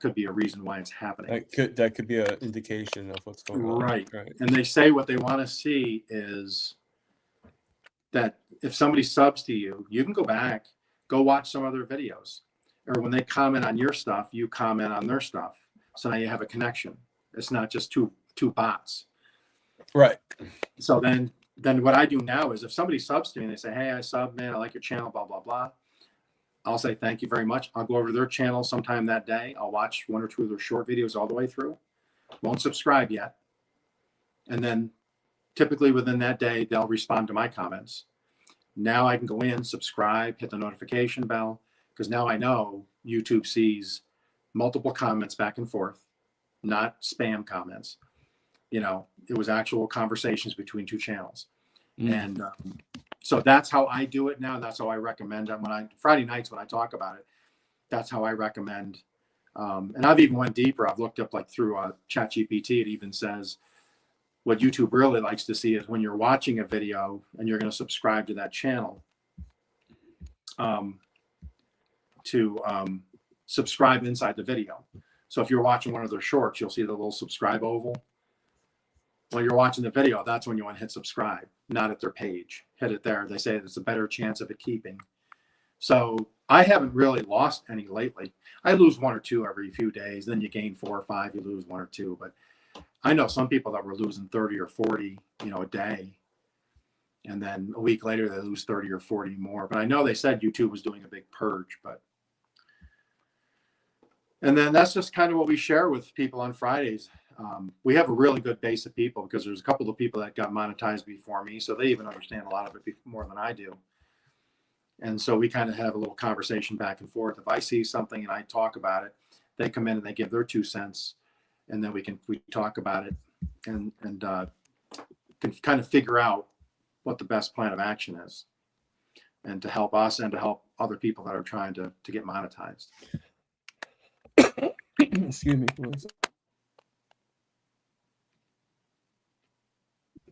could be a reason why it's happening. That could be an indication of what's going on. Right. And they say what they want to see is that if somebody subs to you, you can go back, go watch some other videos. Or when they comment on your stuff, you comment on their stuff. So now you have a connection. It's not just two bots. Right. So then what I do now is if somebody subs to me and they say, hey, I sub, man, I like your channel, blah, blah, blah. I'll say, thank you very much. I'll go over to their channel sometime that day. I'll watch 1 or 2 of their short videos all the way through. Won't subscribe yet. And then typically within that day, they'll respond to my comments. Now I can go in, subscribe, hit the notification bell, because now I know YouTube sees multiple comments back and forth, not spam comments. You know, it was actual conversations between two channels. And so that's how I do it now. That's how I recommend it. Friday nights when I talk about it, that's how I recommend. And I've even went deeper. I've looked up like through ChatGPT. It even says what YouTube really likes to see is when you're watching a video and you're going to subscribe to that channel, to subscribe inside the video. So if you're watching one of their shorts, you'll see the little subscribe oval. When you're watching the video, that's when you want to hit subscribe, not at their page. Hit it there. They say there's a better chance of it keeping. So I haven't really lost any lately. I lose one or two every few days. Then you gain 4 or 5, you lose 1 or 2. But I know some people that were losing 30 or 40, a day. And then a week later, they lose 30 or 40 more. But I know they said YouTube was doing a big purge. And then that's just kind of what we share with people on Fridays. We have a really good base of people because there's a couple of people that got monetized before me. So they even understand a lot of it more than I do. And so we kind of have a little conversation back and forth. If I see something and I talk about it, they come in and they give their 2 cents. And then we talk about it and can kind of figure out what the best plan of action is, and to help us and to help other people that are trying to get monetized. Excuse me.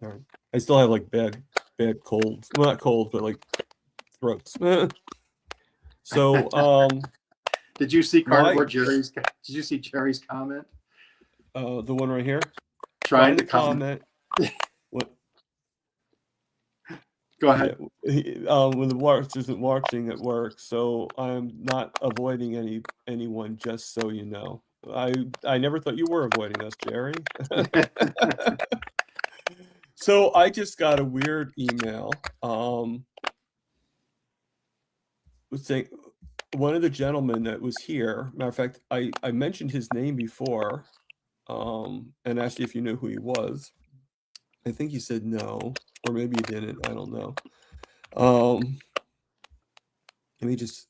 All right. I still have like bad colds. Well, not colds, but like throats. So, did you see Jerry's? Did you see Jerry's comment? The one right here. Trying to comment. What? Go ahead. Yeah, when the watch isn't watching at work, so I'm not avoiding anyone. Just so you know, I never thought you were avoiding us, Jerry. So I just got a weird email. Saying one of the gentlemen that was here. Matter of fact, I mentioned his name before, and asked you if you knew who he was. I think you said no, or maybe you didn't. I don't know. Let me just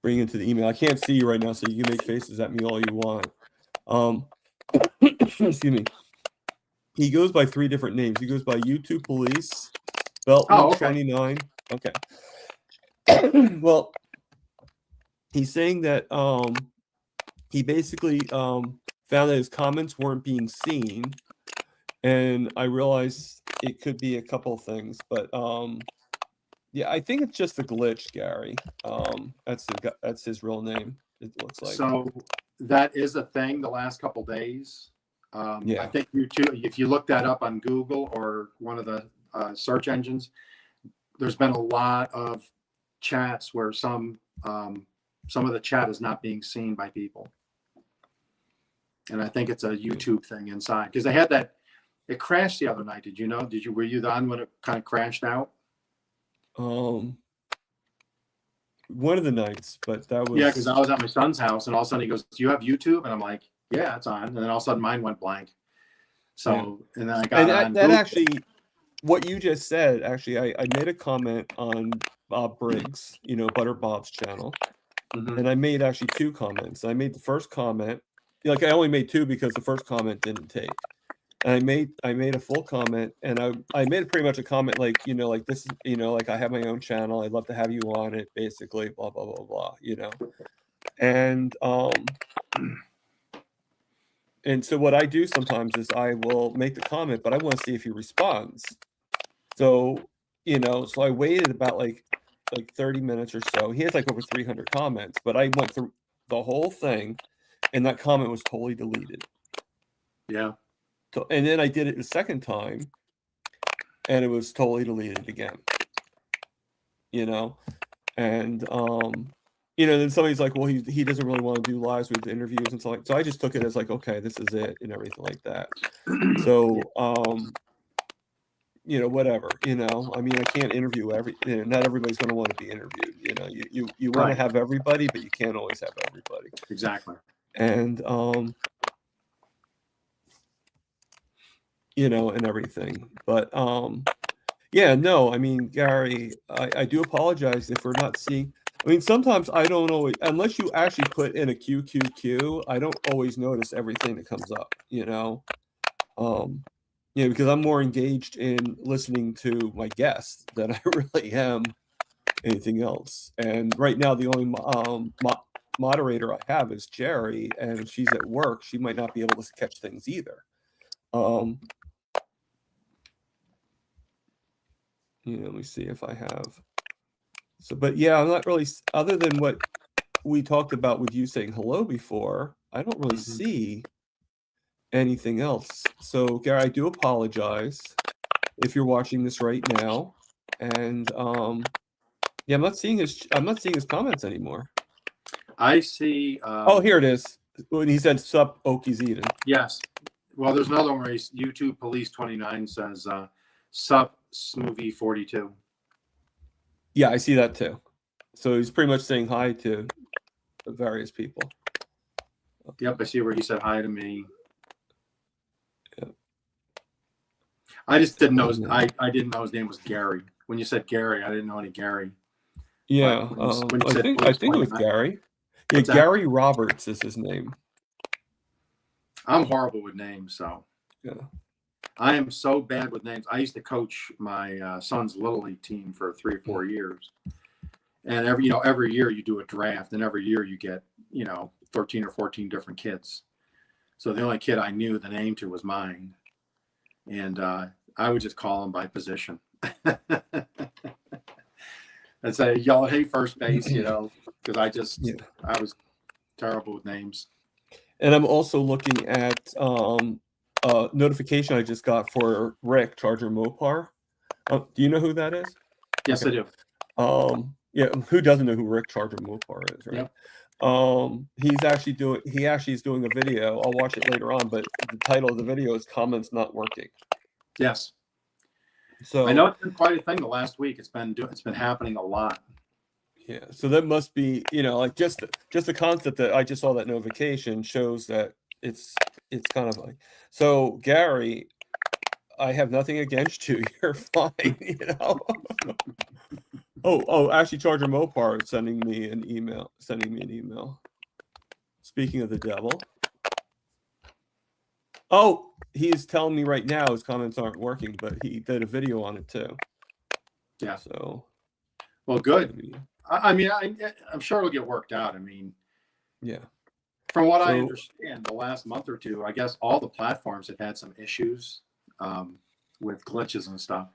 bring into the email. I can't see you right now, so you can make faces at me all you want. Excuse me. He goes by 3 different names. He goes by YouTube Police, Beltman 29. Okay. Well, he's saying that he basically found that his comments weren't being seen, and I realized it could be a couple of things, but yeah, I think it's just a glitch, Gary. That's his real name. It looks like. So that is a thing. The last couple days. Yeah. I think if you look that up on Google or one of the search engines, there's been a lot of chats where some of the chat is not being seen by people, and I think it's a YouTube thing inside because they had that. It crashed the other night. Did you know? Were you on when it kind of crashed out? One of the nights, but that was because I was at my son's house, and all of a sudden he goes, "Do you have YouTube?" And I'm like, "Yeah, it's on." And then all of a sudden mine went blank. So yeah. And then I got on that actually, what you just said. Actually, I made a comment on Bob Briggs, Butter Bob's channel, and I made actually 2 comments. I made the first comment, like I only made 2 because the first comment didn't take. And I made a full comment, and I made pretty much a comment like, like this, like I have my own channel. I'd love to have you on it, basically, blah, blah, blah, blah, And so what I do sometimes is I will make the comment, but I want to see if he responds. So, so I waited about like 30 minutes or so. He has like over 300 comments, but I went through the whole thing, and that comment was totally deleted. Yeah. And then I did it the second time, and it was totally deleted again. And then somebody's like, well, he doesn't really want to do lives with interviews and so like. So I just took it as like, okay, this is it, and everything like that. So whatever. I mean, I can't interview not everybody's going to want to be interviewed. You want to have everybody, but you can't always have everybody. Exactly. And and everything. But yeah, no, I mean, Gary, I do apologize if we're not seeing. I mean, sometimes I don't always, unless you actually put in a QQQ, I don't always notice everything that comes up, you know? Because I'm more engaged in listening to my guests than I really am anything else. And right now, the only moderator I have is Jerry, and if she's at work, she might not be able to catch things either. Let me see if I have. So, but yeah, I'm not really, other than what we talked about with you saying hello before, I don't really see anything else. So, Gary, I do apologize if you're watching this right now. And yeah, I'm not seeing his comments anymore. I see. Oh, here it is. When he said sup Okies Eden. Yes. Well, there's another one where YouTube Police 29 says sup Smoothie 42. Yeah, I see that too. So he's pretty much saying hi to various people. Yep, I see where he said hi to me. Yep. I just didn't know. I didn't know his name was Gary. When you said Gary, I didn't know any Gary. Yeah, I think it was Gary. Yeah, Gary Roberts is his name. I'm horrible with names, so yeah. I am so bad with names. I used to coach my son's little league team for 3 or 4 years, and every year you do a draft, and every year you get 13 or 14 different kids. So the only kid I knew the name to was mine, and I would just call him by position. I'd say, y'all, hey, first base, because I was terrible with names. And I'm also looking at a notification I just got for Rick Charger Mopar. Do you know who that is? Yes, okay. I do. Yeah, who doesn't know who Rick Charger Mopar is, right? Yep. He actually is doing a video. I'll watch it later on, but the title of the video is "Comments Not Working." Yes. So I know it's been quite a thing the last week. It's been happening a lot. Yeah, so that must be, like just the concept that I just saw that notification shows that it's kind of like, so Gary, I have nothing against you. You're fine, actually, Charger Mopar is sending me an email. Speaking of the devil. Oh, he's telling me right now his comments aren't working, but he did a video on it too. Yeah. So. Well, good. I mean, I'm sure it'll get worked out. I mean, yeah. From what I understand, the last month or two, I guess all the platforms have had some issues with glitches and stuff.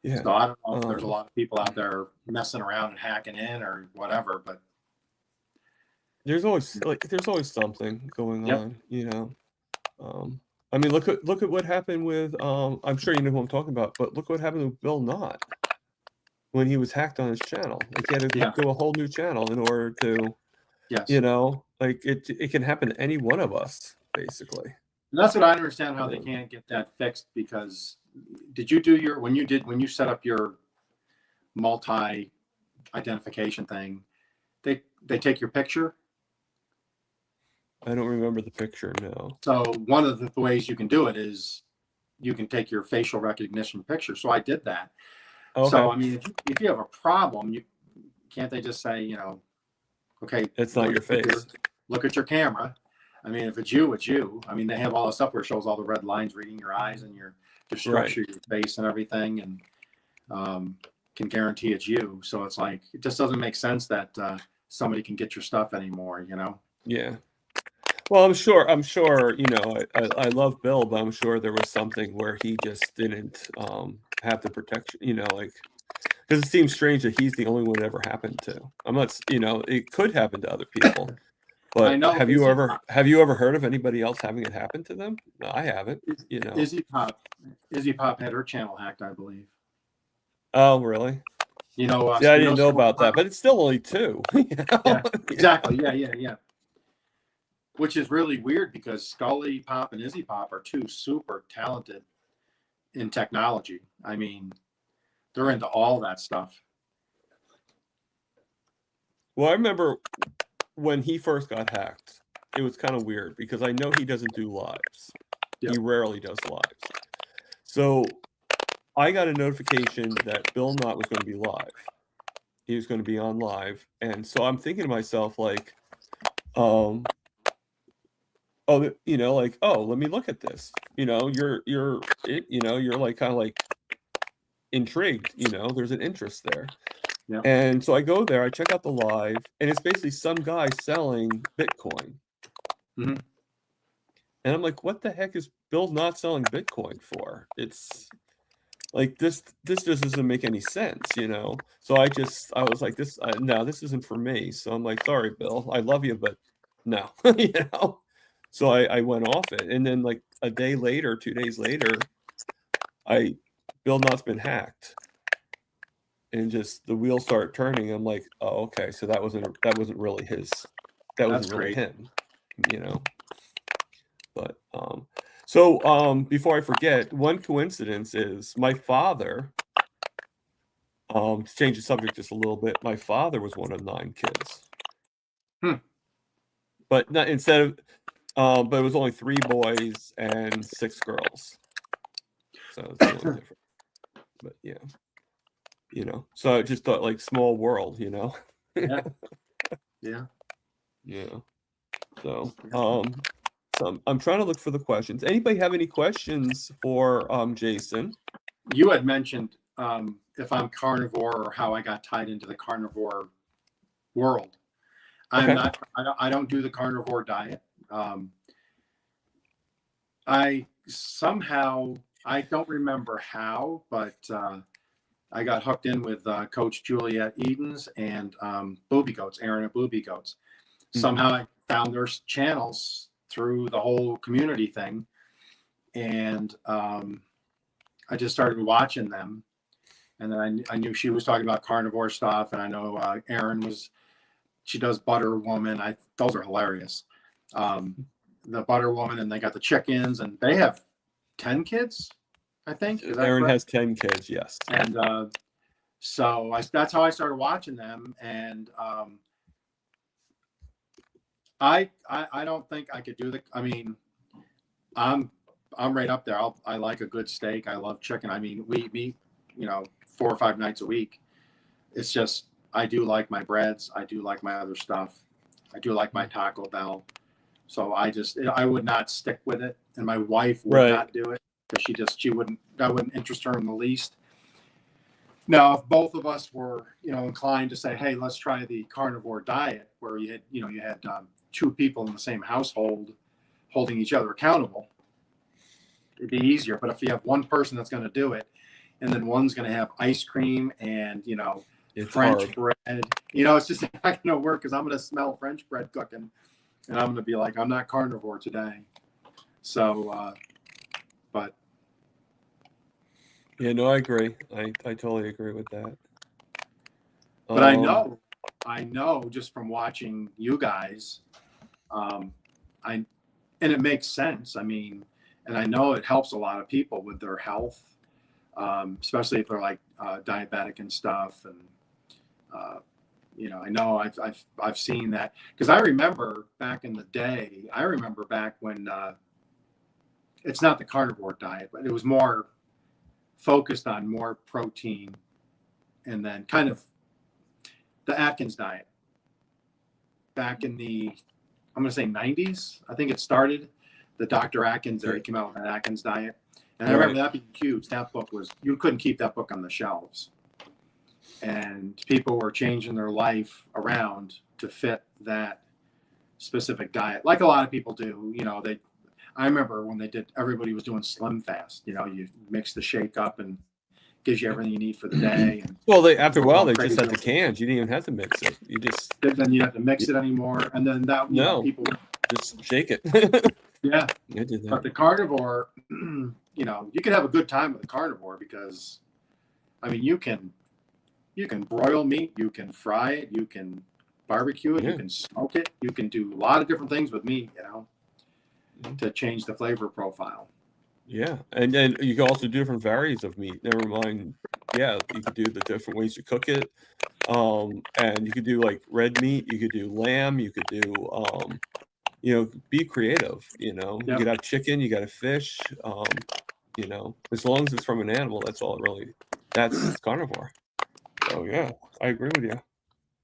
Yeah. So I don't know if there's a lot of people out there messing around and hacking in or whatever, but there's always something going on, I mean, look at what happened with I'm sure you know who I'm talking about, but look what happened with Bill Knott when he was hacked on his channel. Like he had to go a whole new channel in order to, like it can happen to any one of us, basically. And that's what I understand how they can't get that fixed, because did you do when you set up your multi identification thing, they take your picture? I don't remember the picture, no. So one of the ways you can do it is you can take your facial recognition picture. So I did that. Okay. So I mean, if you have a problem, can't they just say, okay, it's not your face. Look at your camera. I mean, if it's you, it's you. I mean, they have all the stuff where it shows all the red lines reading your eyes and your structure, your face and everything, and can guarantee it's you. So it's like, it just doesn't make sense that somebody can get your stuff anymore, Yeah. Well, I'm sure, I love Bill, but I'm sure there was something where he just didn't have the protection, because it seems strange that he's the only one it ever happened to. I'm not, it could happen to other people, but have you ever heard of anybody else having it happen to them? No, I haven't. Izzy Pop had her channel hacked, I believe. Oh, really? See, I didn't know about that, but it's still only 2. Yeah, exactly. Yeah. Which is really weird, because Scully Pop and Izzy Pop are 2 super talented in technology. I mean, they're into all that stuff. Well, I remember when he first got hacked, it was kind of weird because I know he doesn't do lives. Yep. He rarely does lives. So I got a notification that Bill Knott was going to be live. he was going to be on live, and so I'm thinking to myself like, um, oh, like, oh, let me look at this. You're like kind of like intrigued. There's an interest there, Yeah. and so I go there, I check out the live, and it's basically some guy selling Bitcoin, Hmm. and I'm like, what the heck is Bill not selling Bitcoin for? It's like this just doesn't make any sense. So I was like, no, this isn't for me. So I'm like, sorry, Bill, I love you, but no. So I went off it, and then like a day later, 2 days later, I Bill Nutt's been hacked, and just the wheels start turning. I'm like, oh, okay, so that wasn't really That's great. him. But so before I forget, one coincidence is my father. To change the subject just a little bit, my father was one of 9 kids, Hmm. but not but it was only 3 boys and 6 girls, so it's a little different. But yeah, so I just thought like small world. Yeah. Yeah. Yeah. So so I'm trying to look for the questions. Anybody have any questions for Jason? You had mentioned if I'm carnivore or how I got tied into the carnivore world. I'm Okay. not. I don't do the carnivore diet. I somehow I don't remember how, but I got hooked in with Coach Juliet Edens and Booby Goats, Aaron at Booby Goats. Somehow I found their channels through the whole community thing, and I just started watching them. And then I knew she was talking about carnivore stuff, and I know Erin she does Butter Woman. Those are hilarious. The Butter Woman, and they got the chickens, and they have 10 kids, I think. Is that Aaron correct? has 10 kids, yes. And so that's how I started watching them, and I don't think I could do the. I mean, I'm right up there. I like a good steak. I love chicken. I mean, we eat meat, 4 or 5 nights a week. It's just I do like my breads. I do like my other stuff. I do like my Taco Bell. So I would not stick with it, and my wife would Right. not do it because she wouldn't. That wouldn't interest her in the least. Now, if both of us were, inclined to say, "Hey, let's try the carnivore diet," where you had 2 people in the same household holding each other accountable, it'd be easier. But if you have one person that's going to do it, and then one's going to have ice cream and It's French hard. bread, it's just not going to work because I'm going to smell French bread cooking, and I'm going to be like, I'm not carnivore today. So, but Yeah, no, I agree. I totally agree with that. But I know just from watching you guys, and it makes sense. I mean, and I know it helps a lot of people with their health, especially if they're like diabetic and stuff. And I know I've seen that because I remember back in the day. I remember back when it's not the carnivore diet, but it was more focused on more protein, and then kind of the Atkins diet back in I'm going to say 90s. I think it started. The Dr. Atkins there, he came out with an Atkins diet. And I remember that being huge. That book you couldn't keep that book on the shelves. And people were changing their life around to fit that specific diet, like a lot of people do. I remember when everybody was doing Slim Fast. You mix the shake up and gives you everything you need for the day. And well, after a while, they just had the cans. You didn't even have to mix it. Then you have to mix it anymore. And then people just shake it. Yeah. I did that. But the carnivore, you can have a good time with the carnivore because, I mean, you can broil meat, you can fry it, you can barbecue it, you can smoke it, you can do a lot of different things with meat, to change the flavor profile. Yeah, and then you can also do different varieties of meat. Never mind. Yeah, you could do the different ways you cook it. And you could do like red meat. You could do lamb. You could do be creative. You could have chicken. You got a fish. As long as it's from an animal, that's carnivore. So yeah, I agree with you.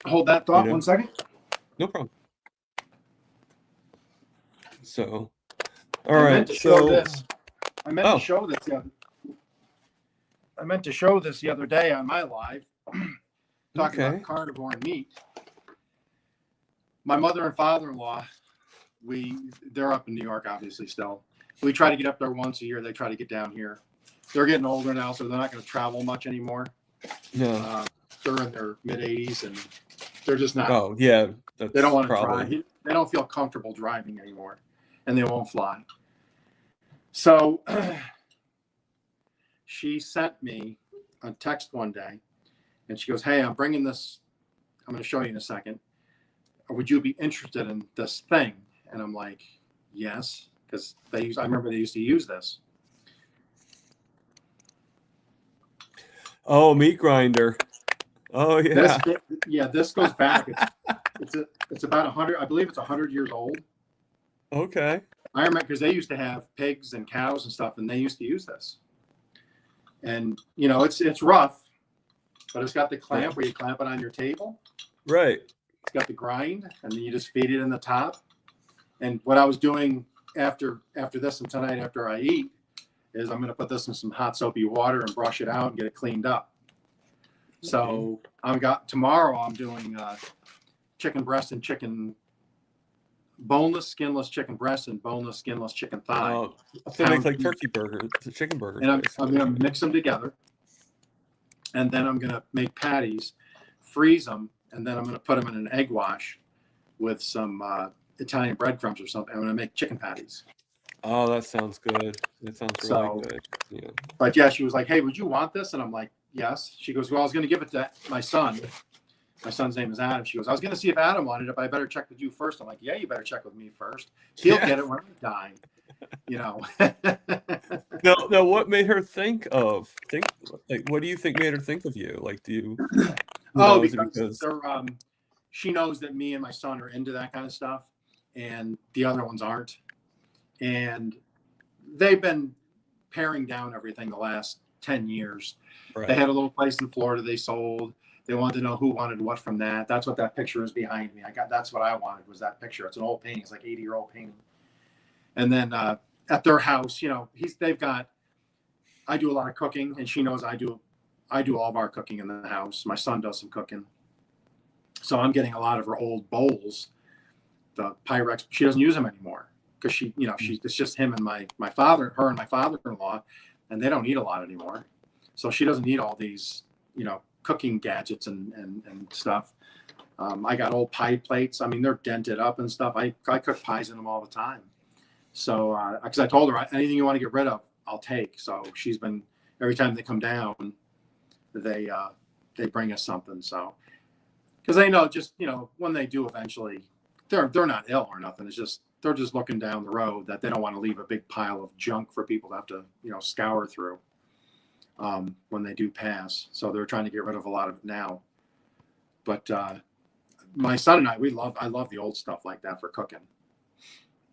Hold that thought know? 1 second. No problem. So, all right. So, I meant to show this. I meant to show this the other day on my live, talking about carnivore and meat. My mother and father-in-law, they're up in New York, obviously still. We try to get up there once a year. They try to get down here. They're getting older now, so they're not going to travel much anymore. No. They're in their mid-80s, and they're just not. Oh, yeah. They don't want to drive. They don't feel comfortable driving anymore, and they won't fly. So she sent me a text one day, and she goes, "Hey, I'm bringing this. I'm going to show you in a second. Would you be interested in this thing?" And I'm like, "Yes," because I remember they used to use this. Oh, meat grinder. Oh yeah. This goes back. It's about 100. I believe it's 100 years old. Okay. I remember because they used to have pigs and cows and stuff, and they used to use this. And it's rough, but it's got the clamp where you clamp it on your table. Right. It's got the grind, and then you just feed it in the top. And what I was doing after this and tonight after I eat is I'm going to put this in some hot soapy water and brush it out and get it cleaned up. Okay. So tomorrow I'm doing chicken breast and boneless, skinless chicken breast and boneless, skinless chicken thigh. Oh, so make like turkey burgers, chicken burgers. And I'm going to mix them together. And then I'm going to make patties, freeze them, and then I'm going to put them in an egg wash with some Italian breadcrumbs or something. I'm going to make chicken patties. Oh, that sounds good. That sounds really good. Yeah. But yeah, she was like, "Hey, would you want this?" And I'm like, "Yes." She goes, "Well, I was going to give it to my son. My son's name is Adam." She goes, "I was going to see if Adam wanted it, but I better check with you first." I'm like, "Yeah, you better check with me first. He'll get it when I die." No, what made her think? What do you think made her think of you? Like, do you? Because she knows that me and my son are into that kind of stuff, and the other ones aren't. And they've been paring down everything the last 10 years. Right. They had a little place in Florida they sold. They wanted to know who wanted what from that. That's what that picture is behind me. That's what I wanted, was that picture. It's an old painting. It's like 80-year-old painting. And then at their house, I do a lot of cooking, and she knows I do all of our cooking in the house. My son does some cooking. So I'm getting a lot of her old bowls, the Pyrex. She doesn't use them anymore because it's just him and my father-in-law, and they don't eat a lot anymore. So she doesn't need all these, cooking gadgets and stuff. I got old pie plates. I mean, they're dented up and stuff. I cook pies in them all the time. So, because I told her, anything you want to get rid of, I'll take. So she's been, every time they come down, they bring us something. So, because they know, just when they do eventually, they're not ill or nothing. It's just they're just looking down the road that they don't want to leave a big pile of junk for people to have to scour through when they do pass. So they're trying to get rid of a lot of it now. But my son and I love the old stuff like that for cooking.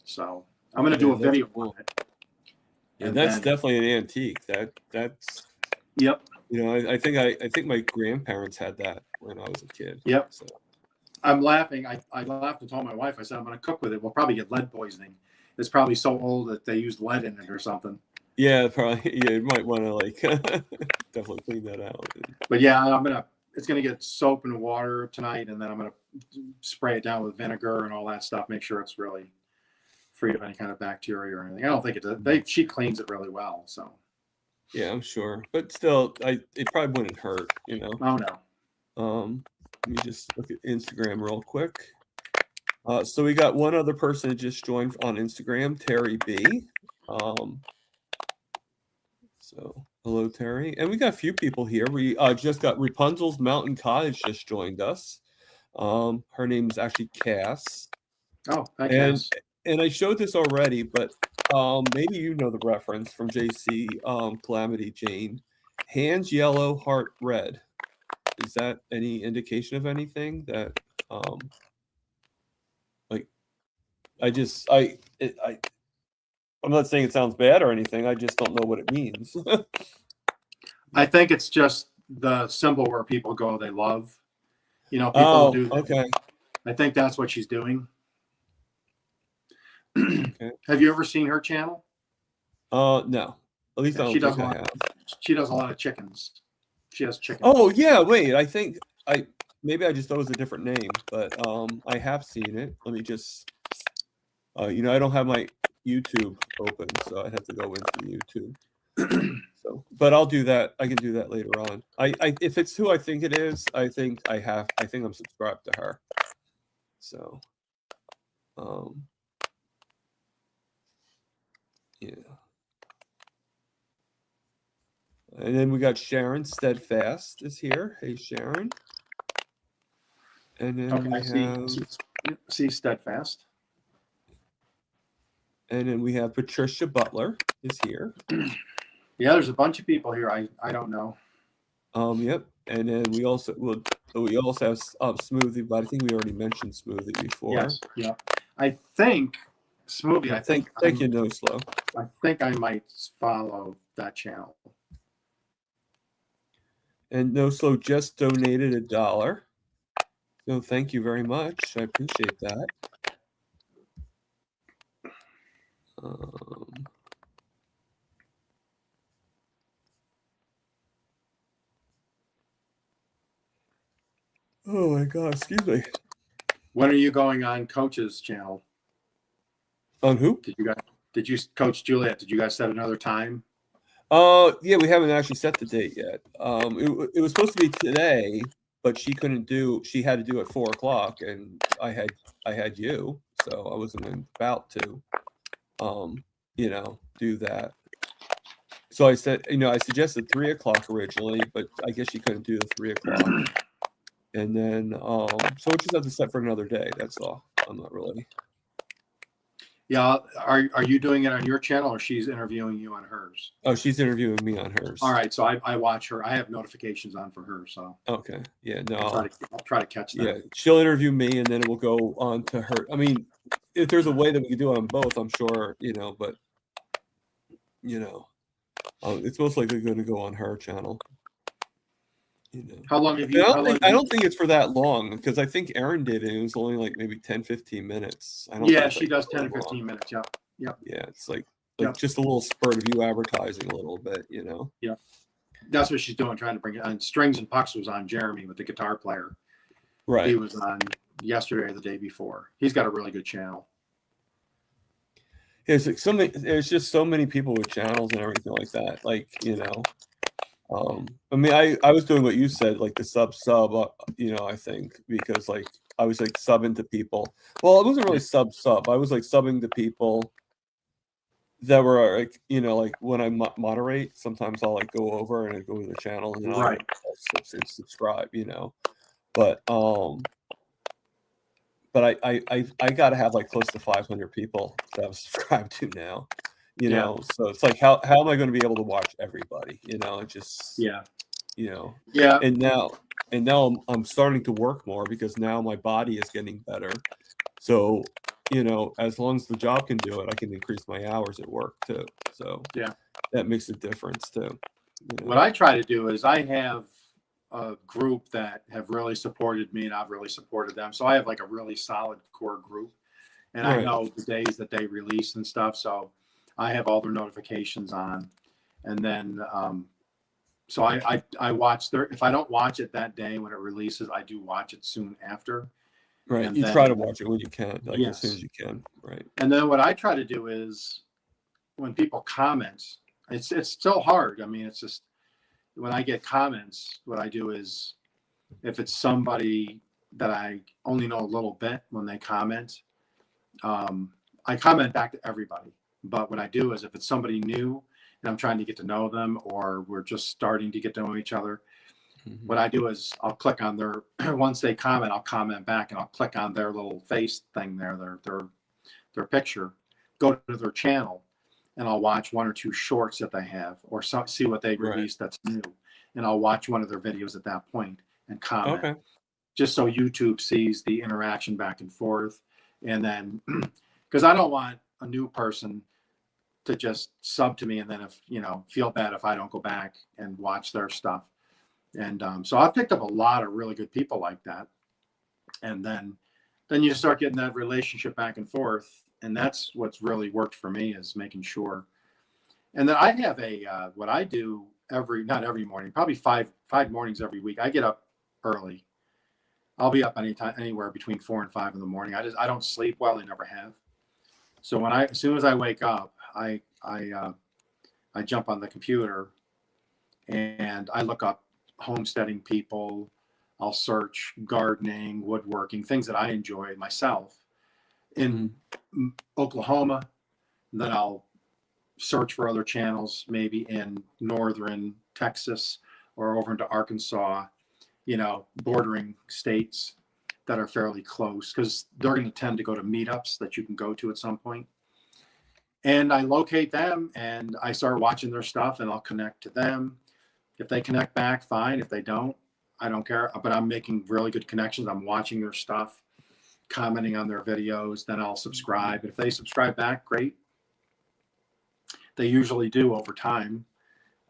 So I'm going to do a video on it. Yeah, that's definitely an antique. That's yep. I think my grandparents had that when I was a kid. Yep. So I'm laughing. I laughed and told my wife, I said, I'm going to cook with it. We'll probably get lead poisoning. It's probably so old that they used lead in it or something. Yeah, probably. Yeah, you might want to definitely clean that out. But yeah, it's going to get soap and water tonight, and then I'm going to spray it down with vinegar and all that stuff. Make sure it's really free of any kind of bacteria or anything. I don't think it does. She cleans it really well. So. Yeah, I'm sure, but still, it probably wouldn't hurt, Oh no. Let me just look at Instagram real quick. So we got one other person that just joined on Instagram, Terry B. So hello, Terry, and we got a few people here. We just got Rapunzel's Mountain Cottage just joined us. Her name is actually Cass. Oh, hi, Cass. And I showed this already, but maybe you know the reference from JC Calamity Jane. Hands yellow, heart red. Is that any indication of anything that I'm not saying it sounds bad or anything. I just don't know what it means. I think it's just the symbol where people go, they love. You know, people will Oh, do. okay. I think that's what she's doing. Okay. Have you ever seen her channel? No. At least I Yeah, she don't does think a I lot. have. She does a lot of chickens. She has Oh, chickens. yeah, wait, I think maybe I just thought it was a different name, but, I have seen it. Let me just you know, I don't have my YouTube open, so I'd have to go into YouTube. So, but I'll do that. I can do that later on. If it's who I think it is, I think I'm subscribed to her. So, yeah. And then we got Sharon Steadfast is here. Hey, Sharon. And then Okay, we I see. have See steadfast. and then we have Patricia Butler is here. Yeah, there's a bunch of people here. I don't know. Yep. And then we also have Smoothie, but I think we already mentioned Smoothie before. Yes. Yeah. I think Smoothie. I think. Thank you, No Slow. I think I might follow that channel. And No Slow just donated $1. So thank you very much. I appreciate that. Oh my God, excuse me. When are you going on Coach's channel? On who? Did you Coach Juliet? Did you guys set another time? Yeah, we haven't actually set the date yet. It was supposed to be today, but she couldn't do. She had to do it 4 o'clock, and I had you, so I wasn't about to, you know, do that. So I said, you know, I suggested 3 o'clock originally, but I guess she couldn't do the 3 o'clock. And then, so we'll just have to set for another day. That's all. I'm not really. Yeah. Are you doing it on your channel, or she's interviewing you on hers? Oh, she's interviewing me on hers. All right. So I watch her. I have notifications on for her. So okay. Yeah. No. I'll try to catch that. Yeah. She'll interview me, and then it will go on to her. I mean, if there's a way that we could do it on both, I'm sure, you know, but you know, it's most likely going to go on her channel. You know. How long have you? I don't think it's for that long, because I think Erin did it. It was only like maybe 10-15 minutes. I don't Yeah, think she like does so 10 or long. 15 minutes. Yeah. Yeah. Yeah, it's like Yep. just a little spurt of you advertising a little bit, you know. Yeah. That's what she's doing, trying to bring it on. Strings and Pucks was on Jeremy with the guitar player. Right. He was on yesterday or the day before. He's got a really good channel. It's like there's just so many people with channels and everything like that. Like, you know, I mean, I was doing what you said, like the sub, you know, I think, because like I was like subbing to people. Well, it wasn't really sub. I was like subbing to people that were like, you know, like when I moderate, sometimes I'll like go over and I go to the channel and I'll subscribe, you know. But I got to have like close to 500 people that I'm subscribed to now, you know. So it's like, how am I going to be able to watch everybody? You know, it just you know. Yeah. And now I'm starting to work more because now my body is getting better. So, you know, as long as the job can do it, I can increase my hours at work too. So yeah, that makes a difference too. You know? What I try to do is I have a group that have really supported me and I've really supported them. So I have like a really solid core group, and I know the days that they release and stuff. So I have all their notifications on, and then so I watch their. If I don't watch it that day when it releases, I do watch it soon after. Right. And you try to watch it when you can, like as soon as you can. Right. And then what I try to do is when people comment, it's still hard. I mean, it's just when I get comments, what I do is if it's somebody that I only know a little bit when they comment, I comment back to everybody. But what I do is if it's somebody new and I'm trying to get to know them, or we're just starting to get to know each other, what I do is I'll click on their, once they comment, I'll comment back and I'll click on their little face thing there, their picture, go to their channel, and I'll watch 1 or 2 shorts that they have, or see what they released that's new. And I'll watch one of their videos at that point and comment, just so YouTube sees the interaction back and forth. And then, because I don't want a new person to just sub to me and then, if you know, feel bad if I don't go back and watch their stuff. And so I've picked up a lot of really good people like that. And then you start getting that relationship back and forth. And that's what's really worked for me, is making sure. And then I have what I do not every morning, probably five mornings every week. I get up early. I'll be up anywhere between 4 and 5 in the morning. I don't sleep well. I never have. So as soon as I wake up, I jump on the computer and I look up homesteading people. I'll search gardening, woodworking, things that I enjoy myself in Oklahoma. And then I'll search for other channels, maybe in northern Texas or over into Arkansas, bordering states that are fairly close, because they're going to tend to go to meetups that you can go to at some point. And I locate them and I start watching their stuff, and I'll connect to them. If they connect back, fine. If they don't, I don't care. But I'm making really good connections. I'm watching their stuff, commenting on their videos. Then I'll subscribe. If they subscribe back, great. They usually do over time.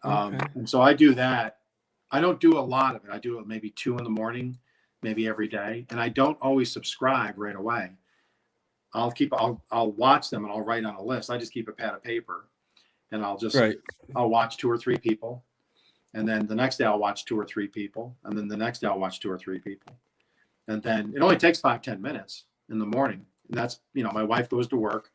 And so I do that. I don't do a lot of it. I do it maybe 2 in the morning, maybe every day. And I don't always subscribe right away. I'll watch them and I'll write on a list. I just keep a pad of paper, and I'll watch 2 or 3 people. And then the next day I'll watch 2 or 3 people. And then the next day I'll watch 2 or 3 people. And then it only takes 5-10 minutes in the morning. And that's, my wife goes to work.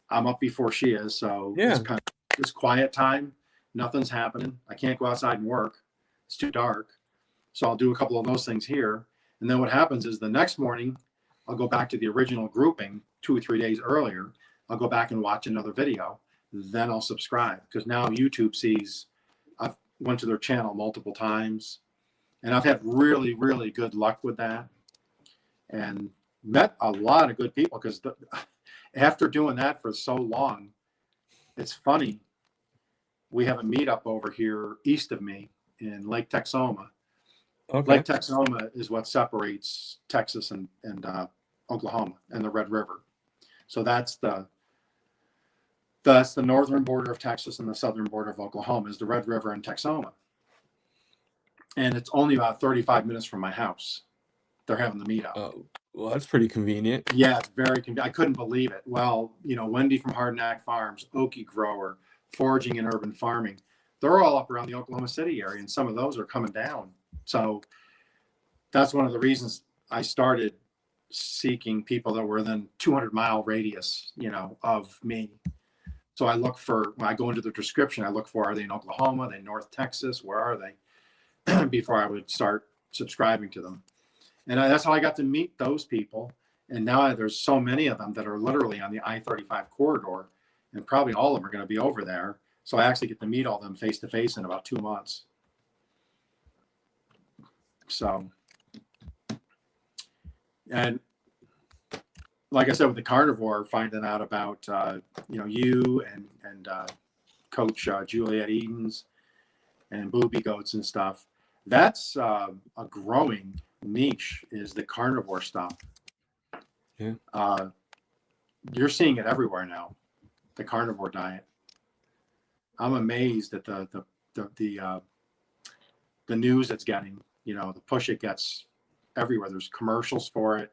I'm up before she is. So it's kind of this quiet time. Nothing's happening. I can't go outside and work. It's too dark. So I'll do a couple of those things here. And then what happens is the next morning, I'll go back to the original grouping 2 or 3 days earlier. I'll go back and watch another video. Then I'll subscribe, because now YouTube sees I've went to their channel multiple times. And I've had really, really good luck with that, and met a lot of good people, because after doing that for so long, it's funny. We have a meetup over here east of me in Lake Texoma. Okay. Lake Texoma is what separates Texas and Oklahoma and the Red River. So that's the northern border of Texas, and the southern border of Oklahoma is the Red River and Texoma. And it's only about 35 minutes from my house. They're having the meetup. Oh, well, that's pretty convenient. Yeah, it's very convenient. I couldn't believe it. Well, Wendy from Hardknack Farms, Okie Grower, Foraging and Urban Farming, they're all up around the Oklahoma City area, and some of those are coming down. So that's one of the reasons I started seeking people that were within 200-mile radius, of me. So I look for, when I go into the description, I look for, are they in Oklahoma? Are they in North Texas? Where are they? Before I would start subscribing to them. And that's how I got to meet those people. And now there's so many of them that are literally on the I-35 corridor, and probably all of them are going to be over there. So I actually get to meet all of them face to face in about 2 months. So, and like I said, with the carnivore, finding out about, you and Coach Juliet Edens and booby goats and stuff, that's a growing niche, is the carnivore stuff. Yeah. You're seeing it everywhere now, the carnivore diet. I'm amazed at the news it's getting, the push it gets everywhere. There's commercials for it.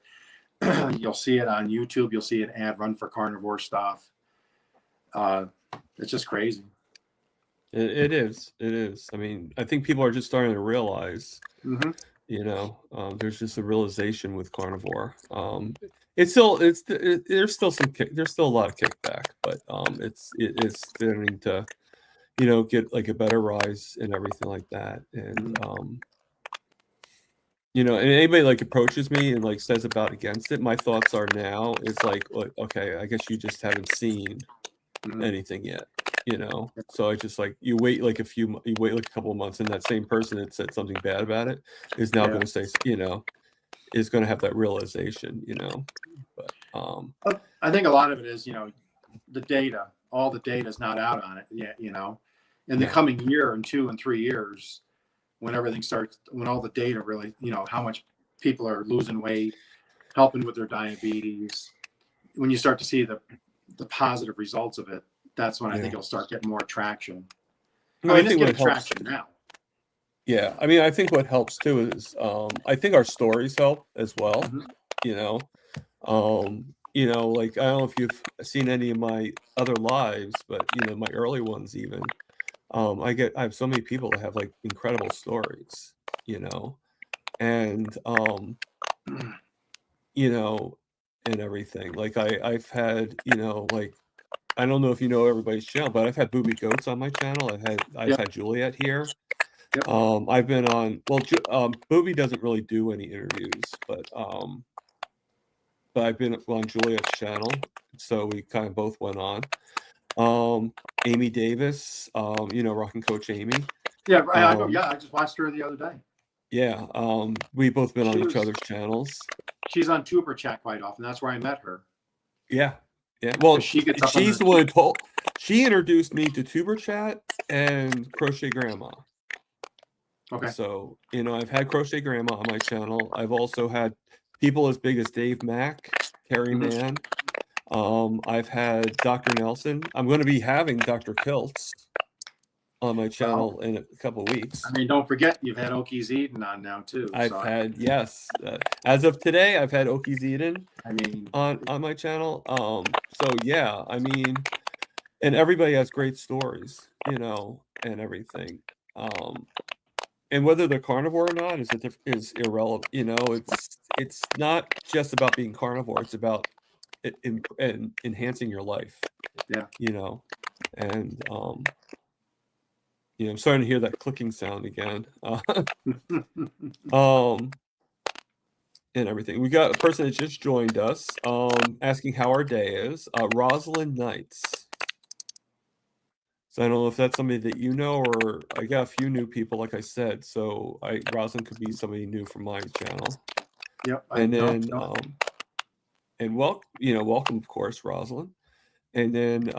You'll see it on YouTube. You'll see an ad run for carnivore stuff. It's just crazy. It is. I mean, I think people are just starting to realize, there's just a realization with carnivore. There's still a lot of kickback, but it's starting to, get like a better rise and everything like that. And, and anybody like approaches me and like says about against it, my thoughts are now is like, okay, I guess you just haven't seen anything yet. So I just like, you wait like a couple of months, and that same person that said something bad about it is now going to say, is going to have that realization, but I think a lot of it is, the data, all the data is not out on it yet, in the coming year and 2 and 3 years, when everything starts, when all the data really, how much people are losing weight, helping with their diabetes, when you start to see the positive results of it, that's when I think it'll start getting more traction. I mean, it's getting traction now. Yeah, I mean, I think what helps too is I think our stories help as well. Mhm. You know, like I don't know if you've seen any of my other lives, but my early ones even. I have so many people that have like incredible stories, you know, and you know, and everything. Like I've had, like I don't know if you know everybody's channel, but I've had Booby Goats on my channel. I've Yep. had Juliet here. Yep. I've been on, well, Booby doesn't really do any interviews, but I've been on Juliet's channel, so we kind of both went on. Amy Davis, Rockin' Coach Amy. Yeah, I know. Um, Yeah, I just watched her the other day. yeah, we both been on She each was other's channels. she's on Tuber Chat quite often. That's where I met her. Yeah, yeah. Well, She gets up on she's the. the one who told. She introduced me to Tuber Chat and Crochet Grandma. Okay. So I've had Crochet Grandma on my channel. I've also had people as big as Dave Mack, Carrie Mann. I've had Dr. Nelson. I'm going to be having Dr. Kiltz on my channel in a couple of weeks. I mean, don't forget you've had Okies Eden on now too. I've had, yes, as of today, I've had Okies Eden I mean, on my channel. So yeah, I mean, and everybody has great stories, and everything. And whether they're carnivore or not is irrelevant. It's not just about being carnivore. It's about enhancing your life. yeah. And I'm starting to hear that clicking sound again. And everything. We got a person that just joined us, asking how our day is. Rosalind Knights. So I don't know if that's somebody that you know, or I got a few new people, like I said. So Rosalind could be somebody new from my channel. Yep. And then welcome, of course, Rosalind. And then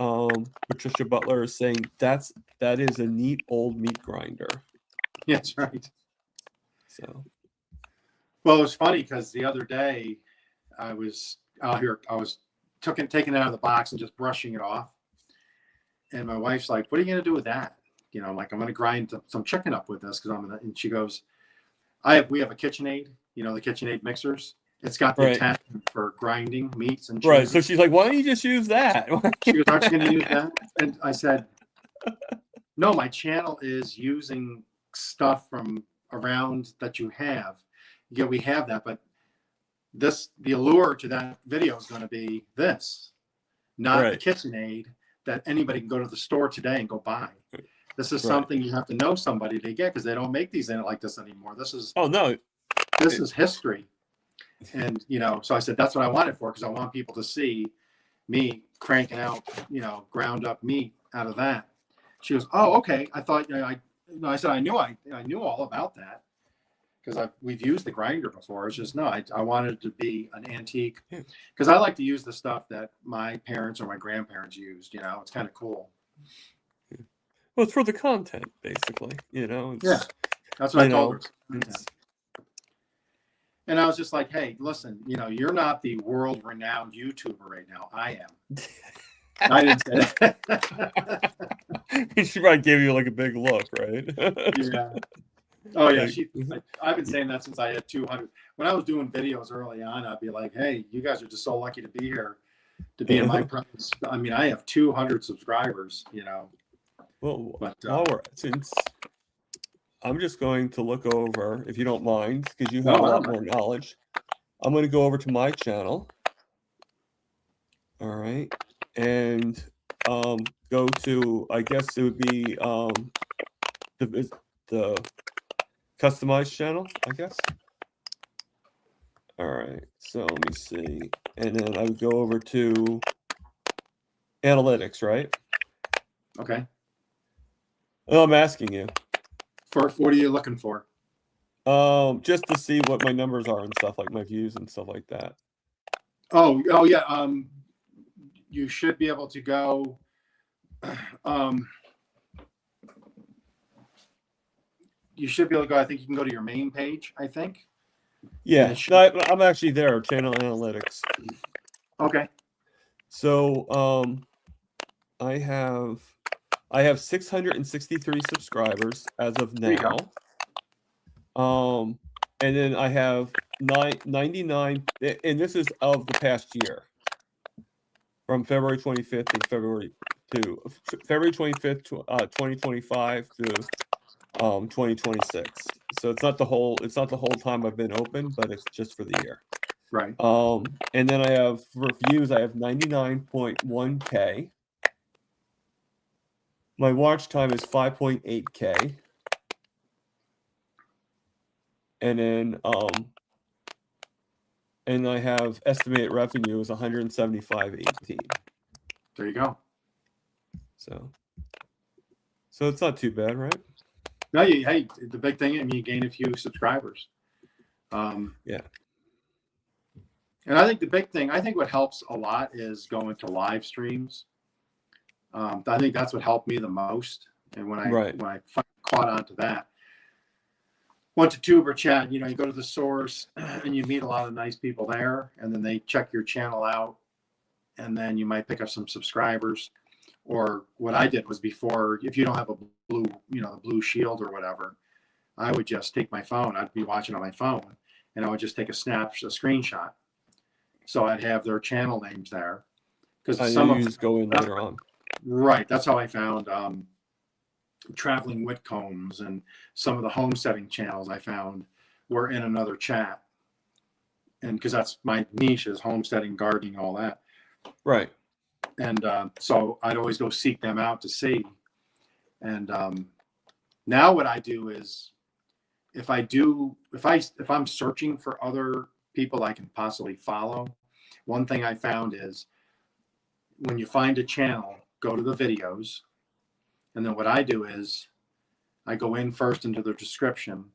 Patricia Butler is saying that is a neat old meat grinder. That's right. So Well, it was funny because the other day I was out here. I was taking it out of the box and just brushing it off. And my wife's like, "What are you going to do with that?" I'm like, "I'm going to grind some chicken up with this because I'm gonna." And she goes, we have a KitchenAid. The KitchenAid mixers. It's got the right. attachment for grinding meats and cheese. Right. So she's like, "Why don't you just use that?" She goes, "Aren't you going to use that?" And I said, "No, my channel is using stuff from around that you have. Yeah, we have that, but the allure to that video is going to be this, not right. a KitchenAid that anybody can go to the store today and go buy. This is right. something you have to know somebody to get because they don't make these in it like this anymore. This is this is history." And so I said that's what I want it for because I want people to see me cranking out ground up meat out of that. She goes, "Oh, okay. I thought I said I knew all about that because we've used the grinder before. It's just no, I wanted it to be an antique because I like to use the stuff that my parents or my grandparents used. It's kind of cool." Well, it's for the content, basically. Yeah, that's what I told her. And I was just like, "Hey, listen, you're not the world-renowned YouTuber right now. I am." I didn't say that. She probably gave you like a big look, right? Yeah. Oh yeah. I've been saying that since I had 200. When I was doing videos early on, I'd be like, "Hey, you guys are just so lucky to be here, to be in my presence." I mean, I have 200 subscribers. Well, But since I'm just going to look over, if you don't mind, because you have a lot more knowledge. I'm going to go over to my channel. All right. And go to, I guess it would be the customized channel, I guess. All right. So let me see. And then I would go over to analytics, right? Okay. Well, I'm asking you. For what are you looking for? Just to see what my numbers are and stuff, like my views and stuff like that. Oh yeah. You should be able to go. You should be able to go. I think you can go to your main page. I think. Yeah, I'm actually there. Channel analytics. Okay. So I have 663 subscribers as of now. And then I have 99, and this is of the past year, from February 25th to February 25th to 2025 to 2026. So it's not the whole time I've been open, but it's just for the year. Right. And then I have for views, I have 99.1K. My watch time is 5.8K. And then and I have estimated revenue is 175.18. There you go. So it's not too bad, right? No, hey, the big thing, I mean, you gain a few subscribers. Yeah. And I think the big thing, I think what helps a lot is going to live streams. I think that's what helped me the most. And when I caught on to that, went to Tuber Chat, you go to the source and you meet a lot of nice people there, and then they check your channel out, and then you might pick up some subscribers. Or what I did was, before, if you don't have a blue, the blue shield or whatever, I would just take my phone. I'd be watching on my phone, and I would just take a screenshot. So I'd have their channel names there. Because some of them go in later on. Right. That's how I found Traveling Whitcombs, and some of the homesteading channels I found were in another chat. And because that's my niche, is homesteading, gardening, all that. Right. And so I'd always go seek them out to see. And now what I do is, if I'm searching for other people I can possibly follow, one thing I found is, when you find a channel, go to the videos. And then what I do is, I go in first into their description,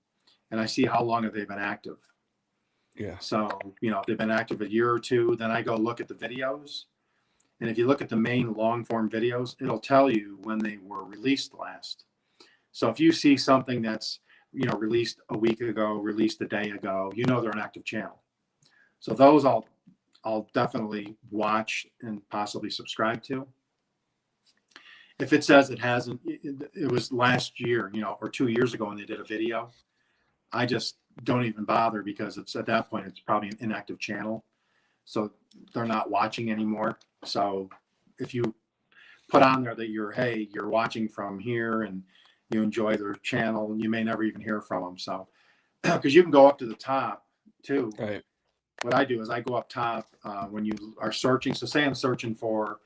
and I see how long have they been active. Yeah. So, if they've been active a year or two, then I go look at the videos. And if you look at the main long form videos, it'll tell you when they were released last. So if you see something that's, released a week ago, released a day ago, they're an active channel. So those I'll definitely watch and possibly subscribe to. If it says it hasn't, it was last year, or 2 years ago when they did a video, I just don't even bother, because it's, at that point, it's probably an inactive channel. So they're not watching anymore. So if you put on there that you're watching from here and you enjoy their channel, you may never even hear from them. So, because you can go up to the top too. Right. What I do is I go up top when you are searching. So say I'm searching for,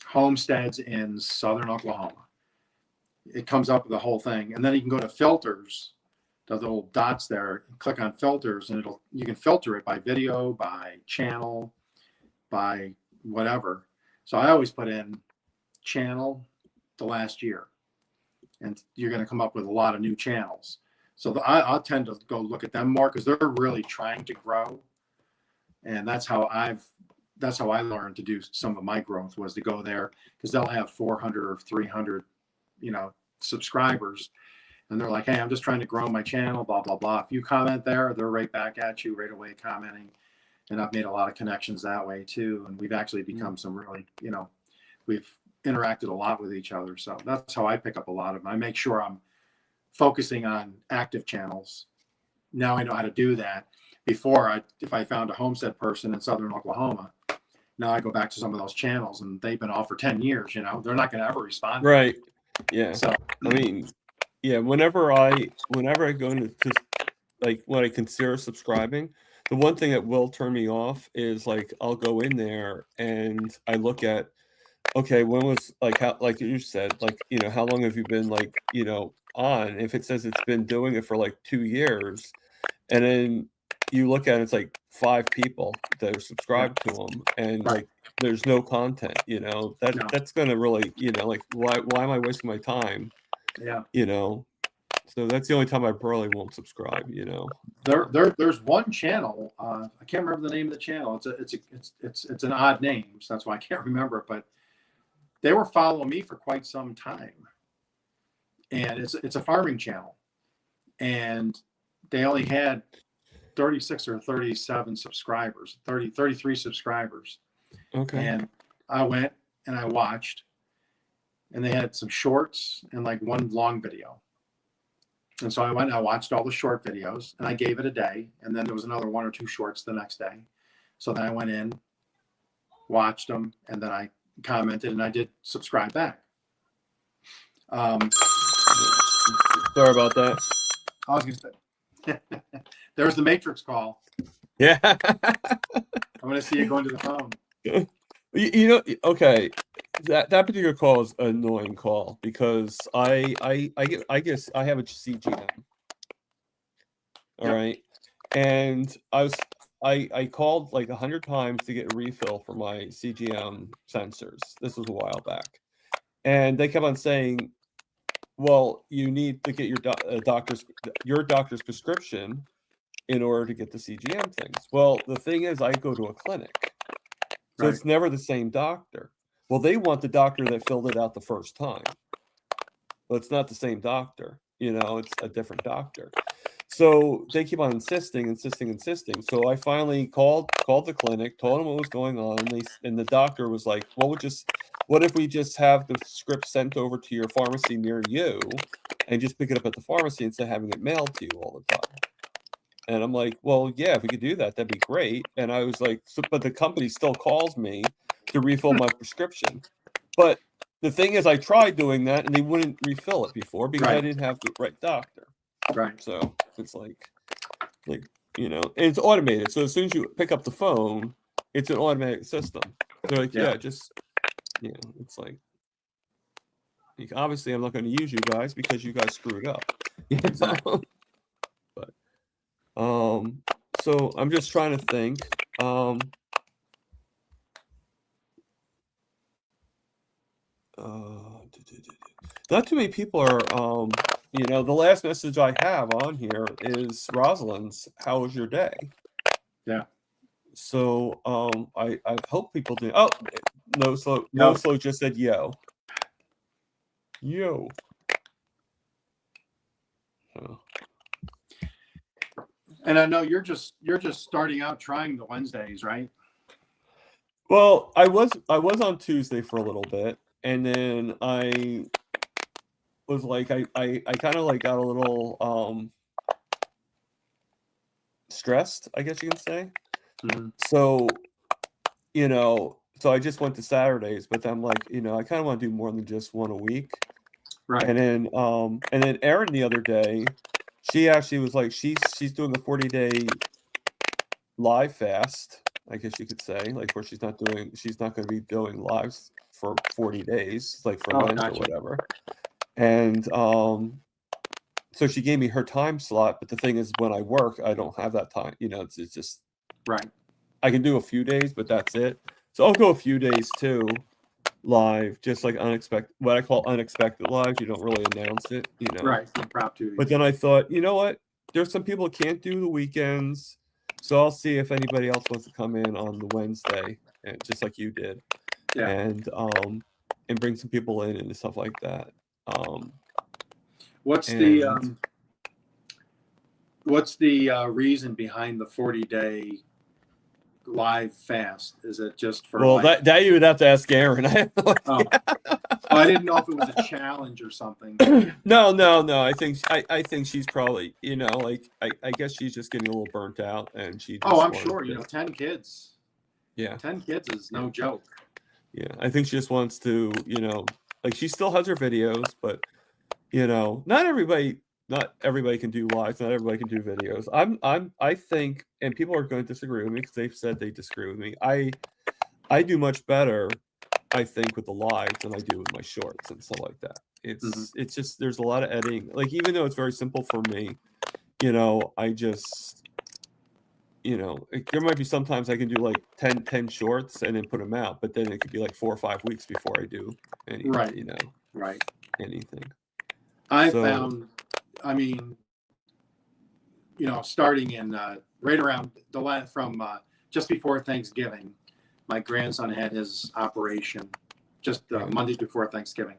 homesteads in southern Oklahoma. It comes up with the whole thing. And then you can go to filters, the little dots there, and click on filters, and you can filter it by video, by channel, by whatever. So I always put in channel the last year, and you're going to come up with a lot of new channels. So I'll tend to go look at them more, because they're really trying to grow. And that's how I learned to do some of my growth, was to go there, because they'll have 400 or 300, subscribers. And they're like, hey, I'm just trying to grow my channel, blah, blah, blah. If you comment there, they're right back at you right away commenting. And I've made a lot of connections that way too. And we've actually become some really, we've interacted a lot with each other. So that's how I pick up a lot of them. I make sure I'm focusing on active channels. Now I know how to do that. Before, if I found a homestead person in southern Oklahoma, now I go back to some of those channels, and they've been off for 10 years, they're not going to ever respond. Right. Yeah. So, I mean, yeah, whenever I go into, like, when I consider subscribing, the one thing that will turn me off is, like, I'll go in there and I look at, okay, when was, like, how, like you said, like, how long have you been, like, on? If it says it's been doing it for like 2 years, and then you look at it, it's like 5 people that are subscribed to them, and Right. like there's no content, that's gonna really, like, why am I wasting my time? Yeah. So that's the only time I probably won't subscribe, There's one channel. I can't remember the name of the channel. It's an odd name, so that's why I can't remember it. But they were following me for quite some time, and it's a farming channel, and they only had 36 or 37 subscribers, 33 subscribers. Okay. And I went and I watched, and they had some shorts and like one long video. And so I went and I watched all the short videos and I gave it a day. And then there was another 1 or 2 shorts the next day. So then I went in, watched them, and then I commented and I did subscribe back. Sorry about that. I was going to say, there's the Matrix call. Yeah. I'm going to see you going to the phone. You know, okay, that particular call is an annoying call because I guess I have a CGM. All Yep. right, and I called like 100 times to get a refill for my CGM sensors. This was a while back, and they kept on saying, "Well, you need to get your doctor's prescription in order to get the CGM things." Well, the thing is, I go to a clinic. So Right. it's never the same doctor. Well, they want the doctor that filled it out the first time. Well, it's not the same doctor. You know, it's a different doctor. So they keep on insisting. So I finally called the clinic, told them what was going on, and the doctor was like, "Well, what if we just have the script sent over to your pharmacy near you, and just pick it up at the pharmacy instead of having it mailed to you all the time?" And I'm like, "Well, yeah, if we could do that, that'd be great." And I was like, but the company still calls me to refill my prescription. But the thing is, I tried doing that and they wouldn't refill it before because I Right. didn't have the right doctor. Right. So it's like, you know, and it's automated. So as soon as you pick up the phone, it's an automatic system. They're like, Yeah. yeah, just, you know, it's like, obviously I'm not going to use you guys because you guys screwed up. You know? Exactly. But so I'm just trying to think. Not too many people are, you know, the last message I have on here is Rosalind's, "How was your day?" Yeah. So I hope people do. Oh, no slow just said yo. So. And I know you're just starting out trying the Wednesdays, right? Well, I was on Tuesday for a little bit, and then I was like, I kind of like got a little stressed, I guess you can say. Mm-hmm. So, you know, so I just went to Saturdays, but I'm like, you know, I kind of want to do more than just one a week. Right. And then Erin the other day, she actually was like, she's doing a 40-day live fast, I guess you could say, like where she's not going to be doing lives for 40 days, like for Lent or whatever. And so she gave me her time slot, but the thing is, when I work, I don't have that time. You know, it's just right. I can do a few days, but that's it. So I'll go a few days too, live, just like what I call unexpected lives. You don't really announce it, you know. Right. But then I thought, you know what? There's some people who can't do the weekends, so I'll see if anybody else wants to come in on the Wednesday, and just like you did, Yeah. and bring some people in and stuff like that. What's the reason behind the 40-day live fast? Is it just for? Well, that you would have to ask Aaron. I have no idea. Oh. I didn't know if it was a challenge or something. No. I think she's probably, you know, like I guess she's just getting a little burnt out, and she. Just I'm sure. You know, 10 kids. Yeah. 10 kids is no joke. Yeah, I think she just wants to, you know, like she still has her videos, but you know, not everybody can do lives, not everybody can do videos. I think, and people are going to disagree with me because they've said they disagree with me. I do much better, I think, with the lives than I do with my shorts and stuff like that. It's just, there's a lot of editing. Like, even though it's very simple for me, you know, I just, you know, there might be sometimes I can do like 10 shorts and then put them out, but then it could be like 4 or 5 weeks before I do anything, right. You know, right. Anything. I found, I mean, you know, starting in right around from just before Thanksgiving, my grandson had his operation just Monday before Thanksgiving.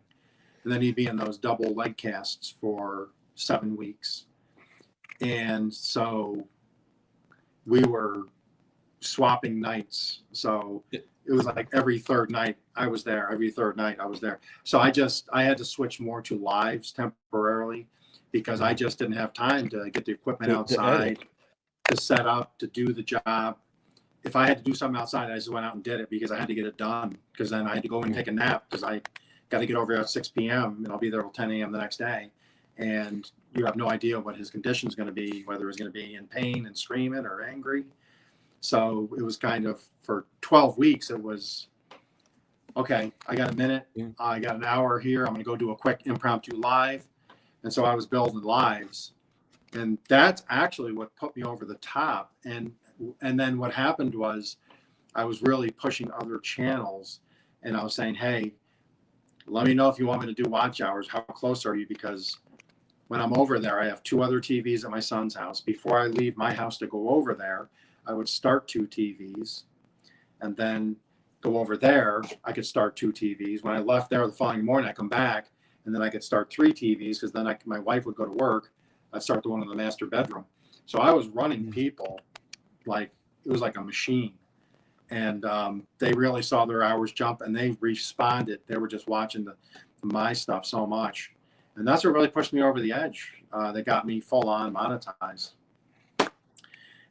And then he'd be in those double leg casts for 7 weeks. And so we were swapping nights. So it was like every third night I was there. So I had to switch more to lives temporarily because I just didn't have time to get the equipment To outside, edit. to set up, to do the job. If I had to do something outside, I just went out and did it because I had to get it done. Because then I had to go and take a nap because I got to get over here at 6 p.m. and I'll be there till 10 a.m. the next day. And you have no idea what his condition is going to be, whether he's going to be in pain and screaming or angry. So it was kind of, for 12 weeks, it was, okay, I got a minute. Yeah. I got an hour here. I'm going to go do a quick impromptu live. And so I was building lives. And that's actually what put me over the top. And then what happened was I was really pushing other channels, and I was saying, hey, let me know if you want me to do watch hours. How close are you? Because when I'm over there, I have 2 other TVs at my son's house. Before I leave my house to go over there, I would start 2 TVs and then go over there. I could start 2 TVs. When I left there the following morning, I come back and then I could start 3 TVs because then my wife would go to work. I'd start the one in the master bedroom. So I was running people like it was like a machine. And they really saw their hours jump, and they responded. They were just watching my stuff so much. And that's what really pushed me over the edge. That got me full on monetized.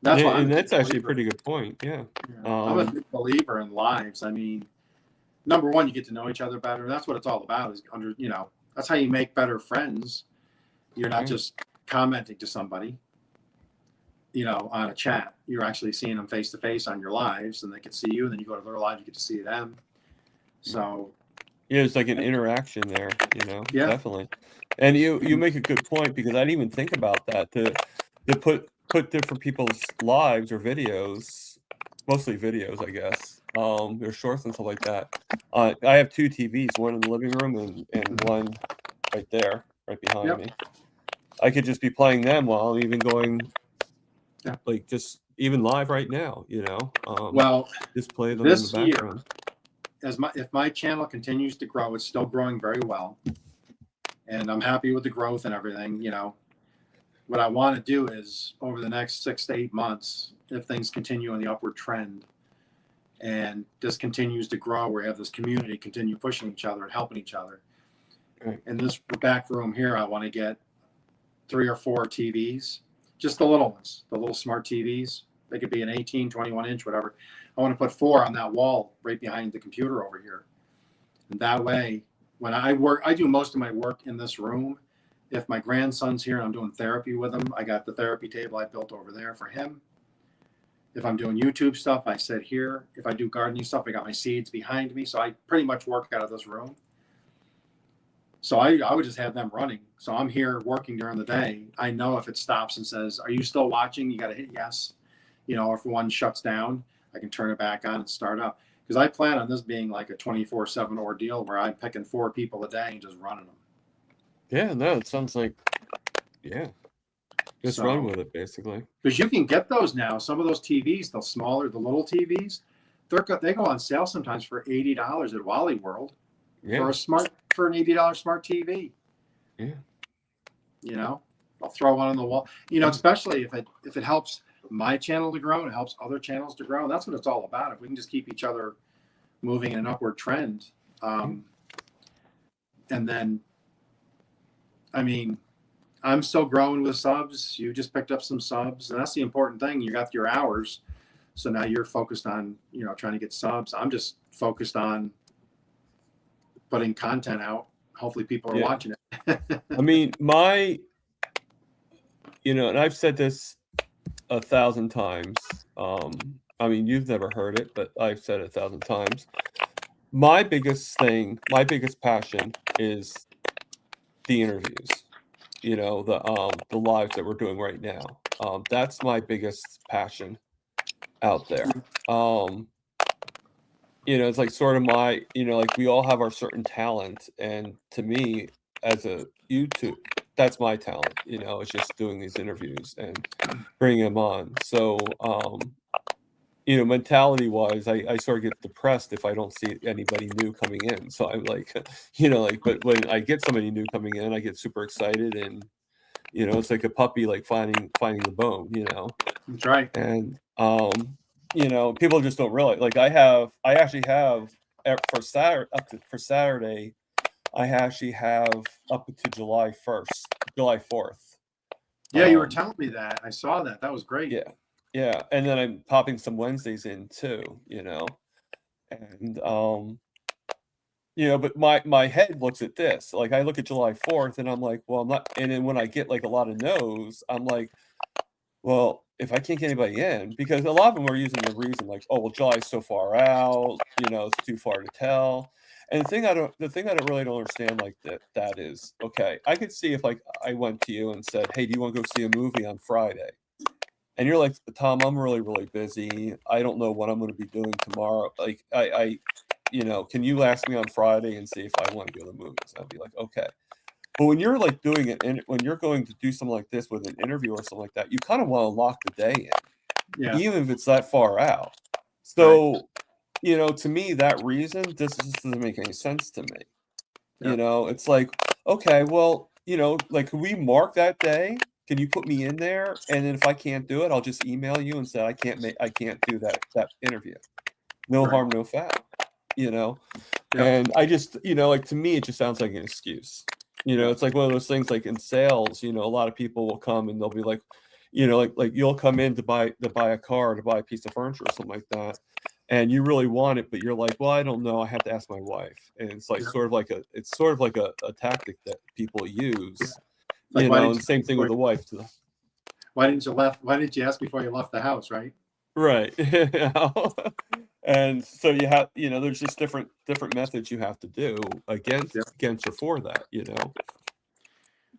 That's why And that's actually a pretty good point. Yeah. I'm a big believer in lives. I mean, number one, you get to know each other better. That's what it's all about. Is that's how you make better friends. You're not just commenting to somebody, on a chat. You're actually seeing them face to face on your lives, and they can see you, and then you go to their lives, you get to see them. So yeah, it's like an interaction there, Yeah. definitely. And you make a good point, because I didn't even think about that, to put different people's lives or videos, mostly videos, I guess, or shorts and stuff like that. I have 2 TVs, one in the living room and one right there, right behind me. I could just be playing them while I'm even going, like, just even live right now, well, just play them in the this year, background. if my channel continues to grow, it's still growing very well, and I'm happy with the growth and everything. What I want to do is, over the next 6 to 8 months, if things continue on the upward trend and this continues to grow, where we have this community continue pushing each other and helping each other. Right. In this back room here, I want to get 3 or 4 TVs, just the little ones, the little smart TVs. They could be an 18, 21 inch, whatever. I want to put 4 on that wall right behind the computer over here. And that way, when I do most of my work in this room. If my grandson's here and I'm doing therapy with him, I got the therapy table I built over there for him. If I'm doing YouTube stuff, I sit here. If I do gardening stuff, I got my seeds behind me. So I pretty much work out of this room. So I would just have them running. So I'm here working during the day. I know if it stops and says, are you still watching? You got to hit yes. If one shuts down, I can turn it back on and start up. Because I plan on this being like a 24/7 ordeal where I'm picking 4 people a day and just running them. Yeah, no, it sounds like, just run with it, basically. Because you can get those now. Some of those TVs, the little TVs, they go on sale sometimes for $80 at Wally World for an $80 smart TV. Yeah. I'll throw one on the wall. Especially if it helps my channel to grow and it helps other channels to grow. And that's what it's all about. If we can just keep each other moving in an upward trend, and then, I mean, I'm still growing with subs. You just picked up some subs, and that's the important thing. You got your hours, so now you're focused on trying to get subs. I'm just focused on putting content out. Hopefully, people are watching it. I mean, and I've said this 1,000 times. I mean, you've never heard it, but I've said it 1,000 times. My biggest passion is the interviews. The lives that we're doing right now. That's my biggest passion out there. It's like sort of my, like we all have our certain talent, and to me, as a YouTube, that's my talent. It's just doing these interviews and bringing them on. So, mentality wise, I sort of get depressed if I don't see anybody new coming in. So I'm like, but when I get somebody new coming in, I get super excited, and it's like a puppy, like finding the bone. That's right. And people just don't realize. Like I actually have for Saturday, I actually have up to July 1st July 4th. Yeah, you were telling me that. I saw that. That was great. Yeah. Yeah. And then I'm popping some Wednesdays in too, and, but my head looks at this. Like I look at July 4th and I'm like, well, I'm not. And then when I get like a lot of no's, I'm like, well, if I can't get anybody in, because a lot of them are using the reason like, oh, well, July's so far out, it's too far to tell. And the thing I don't really don't understand like that is, okay, I could see if like I went to you and said, hey, do you want to go see a movie on Friday? And you're like, Tom, I'm really, really busy. I don't know what I'm going to be doing tomorrow. Like, can you ask me on Friday and see if I want to go to the movies? I'd be like, okay. But when you're like doing it, and when you're going to do something like this with an interview or something like that, you kind of want to lock the day in, Yeah. even if it's that far out. So, to me, that reason just doesn't make any sense to me. Yeah. It's like, okay, well, like, can we mark that day? Can you put me in there? And then if I can't do it, I'll just email you and say I can't do that interview. No Right. harm, no foul. Yeah. And I just, like to me, it just sounds like an excuse. It's like one of those things like in sales, a lot of people will come and they'll be like, like you'll come in to buy a car, to buy a piece of furniture or something like that. And you really want it, but you're like, well, I don't know. I have to ask my wife. And it's like sort of like a tactic that people use, Like, and same thing with the wife too. Why didn't you ask before you left the house, right? Right. And so you have, there's just different methods you have to do against or for that,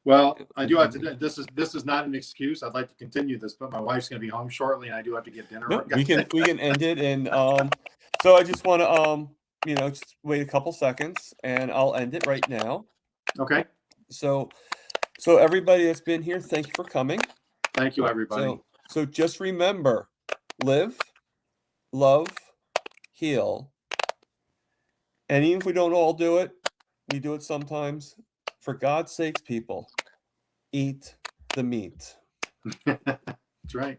Well, I do have to. This is not an excuse. I'd like to continue this, but my wife's going to be home shortly, and I do have to get dinner. No, we can end it, and so I just want to just wait a couple seconds, and I'll end it right now. Okay. So everybody that's been here, thank you for coming. Thank you, everybody. So just remember, live, love, heal. And even if we don't all do it, we do it sometimes. For God's sakes, people, eat the meat. That's right.